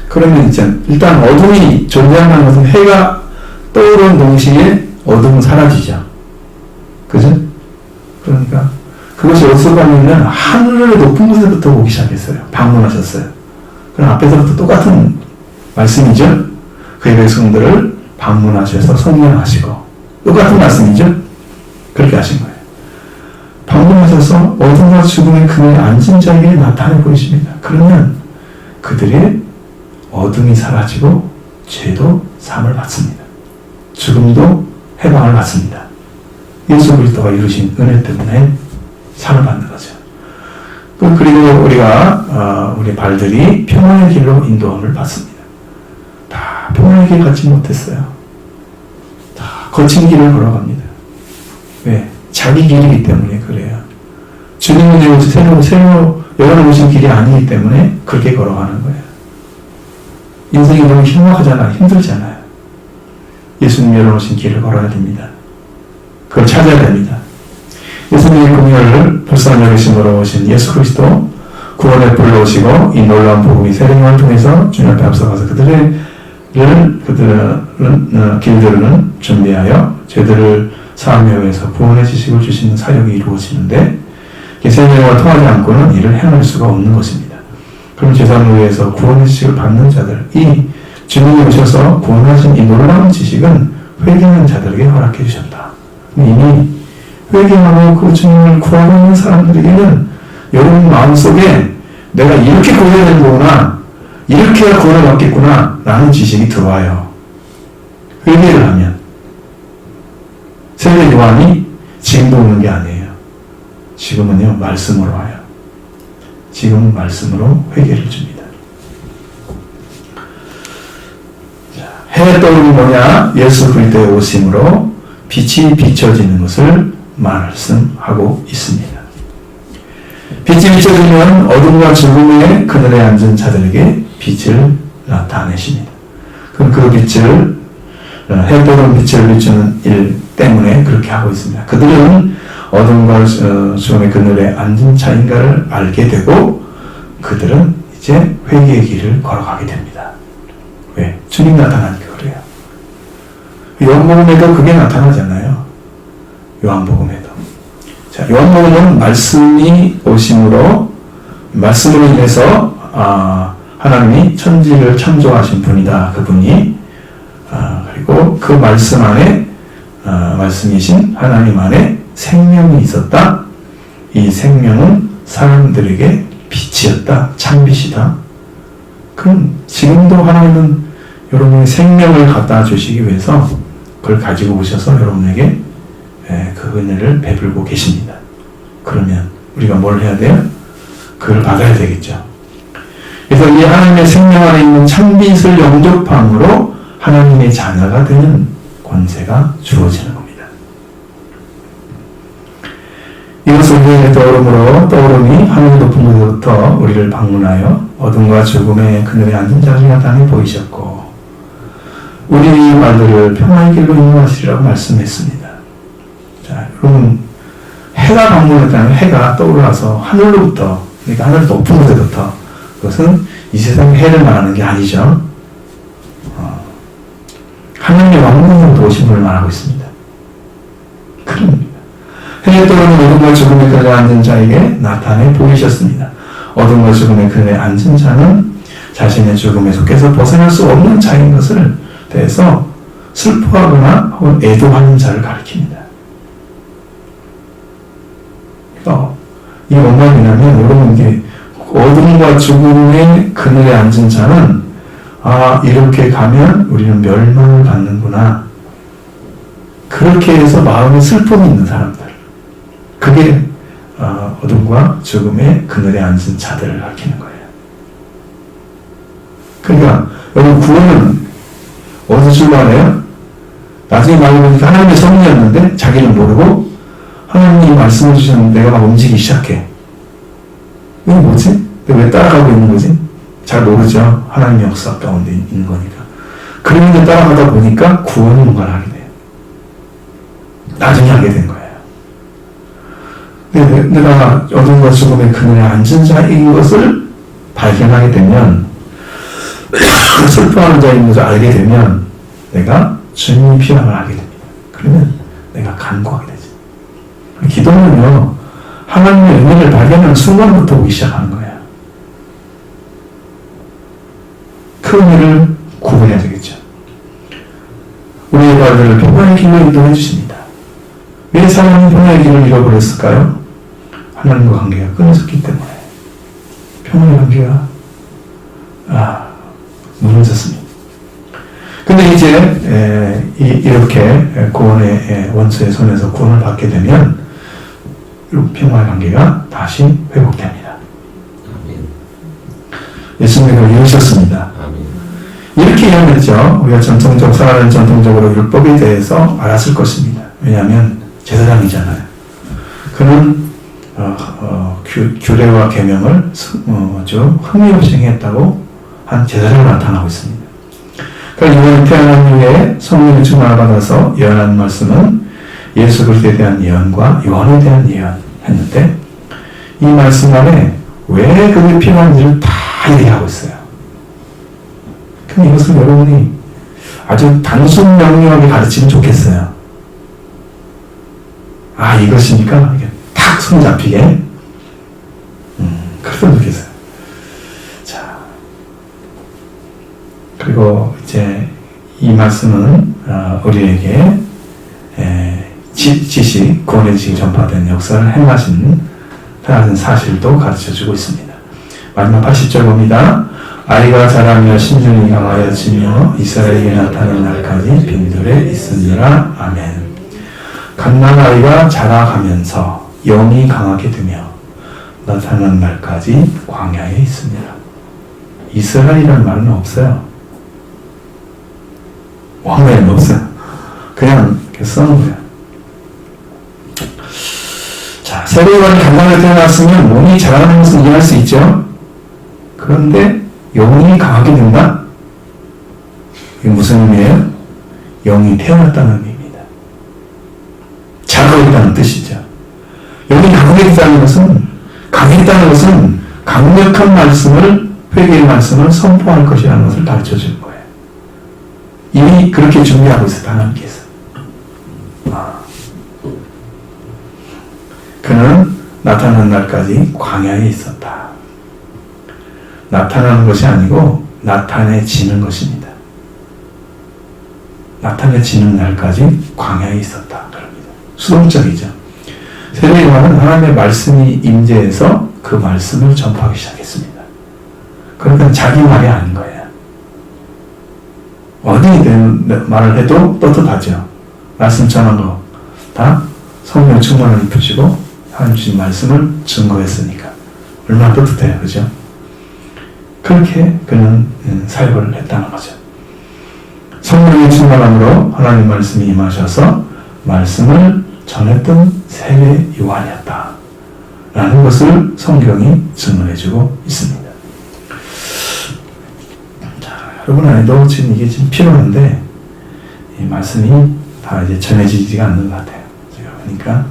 그러면 일단 어둠이 존재하는 것은 해가 떠오르는 동시에 어둠은 사라지죠. 그죠? 그러니까 그것이 어디서 봤냐면 하늘의 높은 곳에부터 오기 시작했어요. 방문하셨어요. 그럼 앞에서부터 똑같은 말씀이죠. 그의 백성들을 방문하셔서 성령하시고 똑같은 말씀이죠. 그렇게 하신 거예요. 방문하셔서 어둠과 죽음의 그늘에 앉은 자에게 나타내 보이십니다. 그러면 그들의 어둠이 사라지고 죄도 사함을 받습니다. 죽음도 해방을 받습니다. 예수 그리스도가 이루신 은혜 때문에 사함을 받는 거죠. 그리고 우리가 우리 발들이 평안의 길로 인도함을 받습니다. 다 평안의 길 갖지 못했어요. 다 거친 길을 걸어갑니다. 왜? 자기 길이기 때문에 그래요. 주님은 새로 열어놓으신 길이 아니기 때문에 그렇게 걸어가는 거예요. 인생이 너무 흉악하잖아요. 힘들잖아요. 예수님 열어놓으신 길을 걸어야 됩니다. 그걸 찾아야 됩니다. 예수님의 공연을 불쌍한 여기심으로 오신 예수 그리스도 구원에 불러오시고 이 놀라운 복음이 세례요한을 통해서 주님 앞에 앞서가서 그들은 길들을 준비하여 죄들을 사함에 의해서 구원의 지식을 주시는 사역이 이루어지는데 세례요한과 통하지 않고는 이를 행할 수가 없는 것입니다. 그럼 제사를 위해서 구원의 지식을 받는 자들, 이 주님이 오셔서 구원하신 이 놀라운 지식은 회개하는 자들에게 허락해 주셨다. 이미 회개하고 그 주님을 구하고 있는 사람들에게는 여러분 마음속에 내가 이렇게 구해야 되는 거구나, 이렇게 해야 구원을 받겠구나 라는 지식이 들어와요. 회개를 하면. 세례 요한이 지금도 오는 게 아니에요. 지금은요 말씀으로 와요. 지금은 말씀으로 회개를 줍니다. 해의 떠오름이 뭐냐? 예수 그리스도의 오심으로 빛이 비춰지는 것을 말씀하고 있습니다. 빛이 비춰지면 어둠과 죽음의 그늘에 앉은 자들에게 빛을 나타내십니다. 그럼 그 빛을 해 떠오르는 빛을 비추는 일 때문에 그렇게 하고 있습니다. 그들은 어둠과 죽음의 그늘에 앉은 자인가를 알게 되고 그들은 이제 회개의 길을 걸어가게 됩니다. 왜? 주님 나타나니까 그래요. 요한복음에도 그게 나타나잖아요. 요한복음에도. 자, 요한복음은 말씀이 오심으로 말씀으로 인해서 하나님이 천지를 창조하신 분이다. 그분이 그리고 그 말씀 안에 말씀이신 하나님 안에 생명이 있었다. 이 생명은 사람들에게 빛이었다. 참빛이다. 그럼 지금도 하나님은 여러분의 생명을 갖다 주시기 위해서 그걸 가지고 오셔서 여러분에게 그 은혜를 베풀고 계십니다. 그러면 우리가 뭘 해야 돼요? 그걸 받아야 되겠죠. 그래서 이 하나님의 생명 안에 있는 참빛을 영접함으로 하나님의 자녀가 되는 권세가 주어지는 겁니다. 이것을 우리에게 떠오름이 하늘 높은 곳에부터 우리를 방문하여 어둠과 죽음의 그늘에 앉은 자들이 땅에 보이셨고 우리의 말들을 평화의 길로 인도하시리라고 말씀했습니다. 자, 여러분 해가 방문했다면 해가 떠올라서 하늘로부터 그러니까 하늘 높은 곳에부터 그것은 이 세상의 해를 말하는 게 아니죠. 하나님의 왕국으로 오신 분을 말하고 있습니다. 그럽니다. 해에 떠오르는 어둠과 죽음의 그늘에 앉은 자에게 나타내 보이셨습니다. 어둠과 죽음의 그늘에 앉은 자는 자신의 죽음에 속해서 벗어날 수 없는 자인 것을 대해서 슬퍼하거나 혹은 애도하는 자를 가리킵니다. 이 뭔 말이냐면 여러분 이게 어둠과 죽음의 그늘에 앉은 자는 이렇게 가면 우리는 멸망을 받는구나. 그렇게 해서 마음에 슬픔이 있는 사람들. 그게 어둠과 죽음의 그늘에 앉은 자들을 가리키는 거예요. 그러니까 여러분 구원은 어디서 출발해요? 나중에 말해보니까 하나님의 성령이었는데 자기는 모르고 하나님이 말씀해 주셨는데 내가 막 움직이기 시작해. 이게 뭐지? 왜 따라가고 있는 거지? 잘 모르죠. 하나님의 역사 가운데 있는 거니까. 그런데 따라가다 보니까 구원이 뭔가를 하게 돼요. 나중에 하게 된 거예요. 내가 어둠과 죽음의 그늘에 앉은 자인 것을 발견하게 되면 슬퍼하는 자인 것을 알게 되면 내가 주님이 필요함을 알게 됩니다. 그러면 내가 간구하게 되죠. 기도는요, 하나님의 은혜를 발견하는 순간부터 오기 시작하는 거예요. 그 은혜를 구해야 되겠죠. 우리의 발들을 평화의 길로 인도해 주십니다. 왜 사람이 평화의 길을 잃어버렸을까요? 하나님과 관계가 끊어졌기 때문에. 평화의 관계가 무너졌습니다. 근데 이제 이렇게 구원의 원수의 손에서 구원을 받게 되면 평화의 관계가 다시 회복됩니다. 예수님이 이루셨습니다. 이렇게 이야기했죠. 우리가 살아가는 전통적으로 율법에 대해서 알았을 것입니다. 왜냐하면 제사장이잖아요. 그는 규례와 계명을 아주 흥미없이 행했다고 한 제사장으로 나타나고 있습니다. 그러니까 이번에 태어난 후에 성령의 충만을 받아서 예언한 말씀은 예수 그리스도에 대한 예언과 요한에 대한 예언했는데 이 말씀 안에 왜 그게 필요한지를 다 얘기하고 있어요. 그럼 이것을 여러분이 아주 단순 명료하게 가르치면 좋겠어요. 이것이니까 이게 탁 손 잡히게 그랬으면 좋겠어요. 자, 그리고 이제 이 말씀은 우리에게 지식, 구원의 지식이 전파된 역사를 행하신 사실도 가르쳐주고 있습니다. 마지막 80절 봅니다. 아이가 자라며 신중히 강하여지며 이스라엘에게 나타나는 날까지 빈들에 있으니라. 아멘. 갓난아이가 자라가면서 영이 강하게 되며 나타나는 날까지 광야에 있으니라. 이스라엘이라는 말은 없어요. 왕래는 없어요. 그냥 이렇게 써놓은 거예요. 자, 새로운 강간을 태어났으면 몸이 자라는 것은 이해할 수 있죠. 그런데 영이 강하게 된다? 이게 무슨 의미예요? 영이 태어났다는 의미입니다. 자라고 있다는 뜻이죠. 영이 강하겠다는 것은 강력한 말씀을, 회개의 말씀을 선포할 것이라는 것을 가르쳐 주는 거예요. 이미 그렇게 준비하고 있었다, 하나님께서. 그는 나타나는 날까지 광야에 있었다. 나타나는 것이 아니고 나타내지는 것입니다. 나타내지는 날까지 광야에 있었다. 그럽니다. 수동적이죠. 세례 요한은 하나님의 말씀이 임재해서 그 말씀을 전파하기 시작했습니다. 그러니까 자기 말이 아닌 거예요. 어디에 대한 말을 해도 떳떳하죠. 말씀 전한 거 다 성령 충만을 입히시고 하나님 주신 말씀을 증거했으니까 얼마나 떳떳해요. 그죠? 그렇게 그는 사역을 했다는 거죠. 성령의 충만함으로 하나님 말씀이 임하셔서 말씀을 전했던 세례 요한이었다 라는 것을 성경이 증언해주고 있습니다. 자, 여러분 안에도 지금 이게 지금 필요한데 이 말씀이 다 이제 전해지지가 않는 것 같아요. 제가 보니까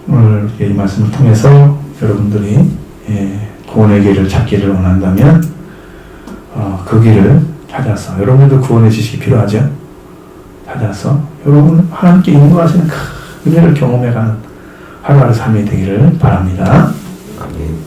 오늘 이 말씀을 통해서 여러분들이 구원의 길을 찾기를 원한다면 그 길을 찾아서 여러분들도 구원의 지식이 필요하죠. 찾아서 여러분 하나님께 인도하시는 큰 은혜를 경험해가는 하루하루 삶이 되기를 바랍니다. 아멘.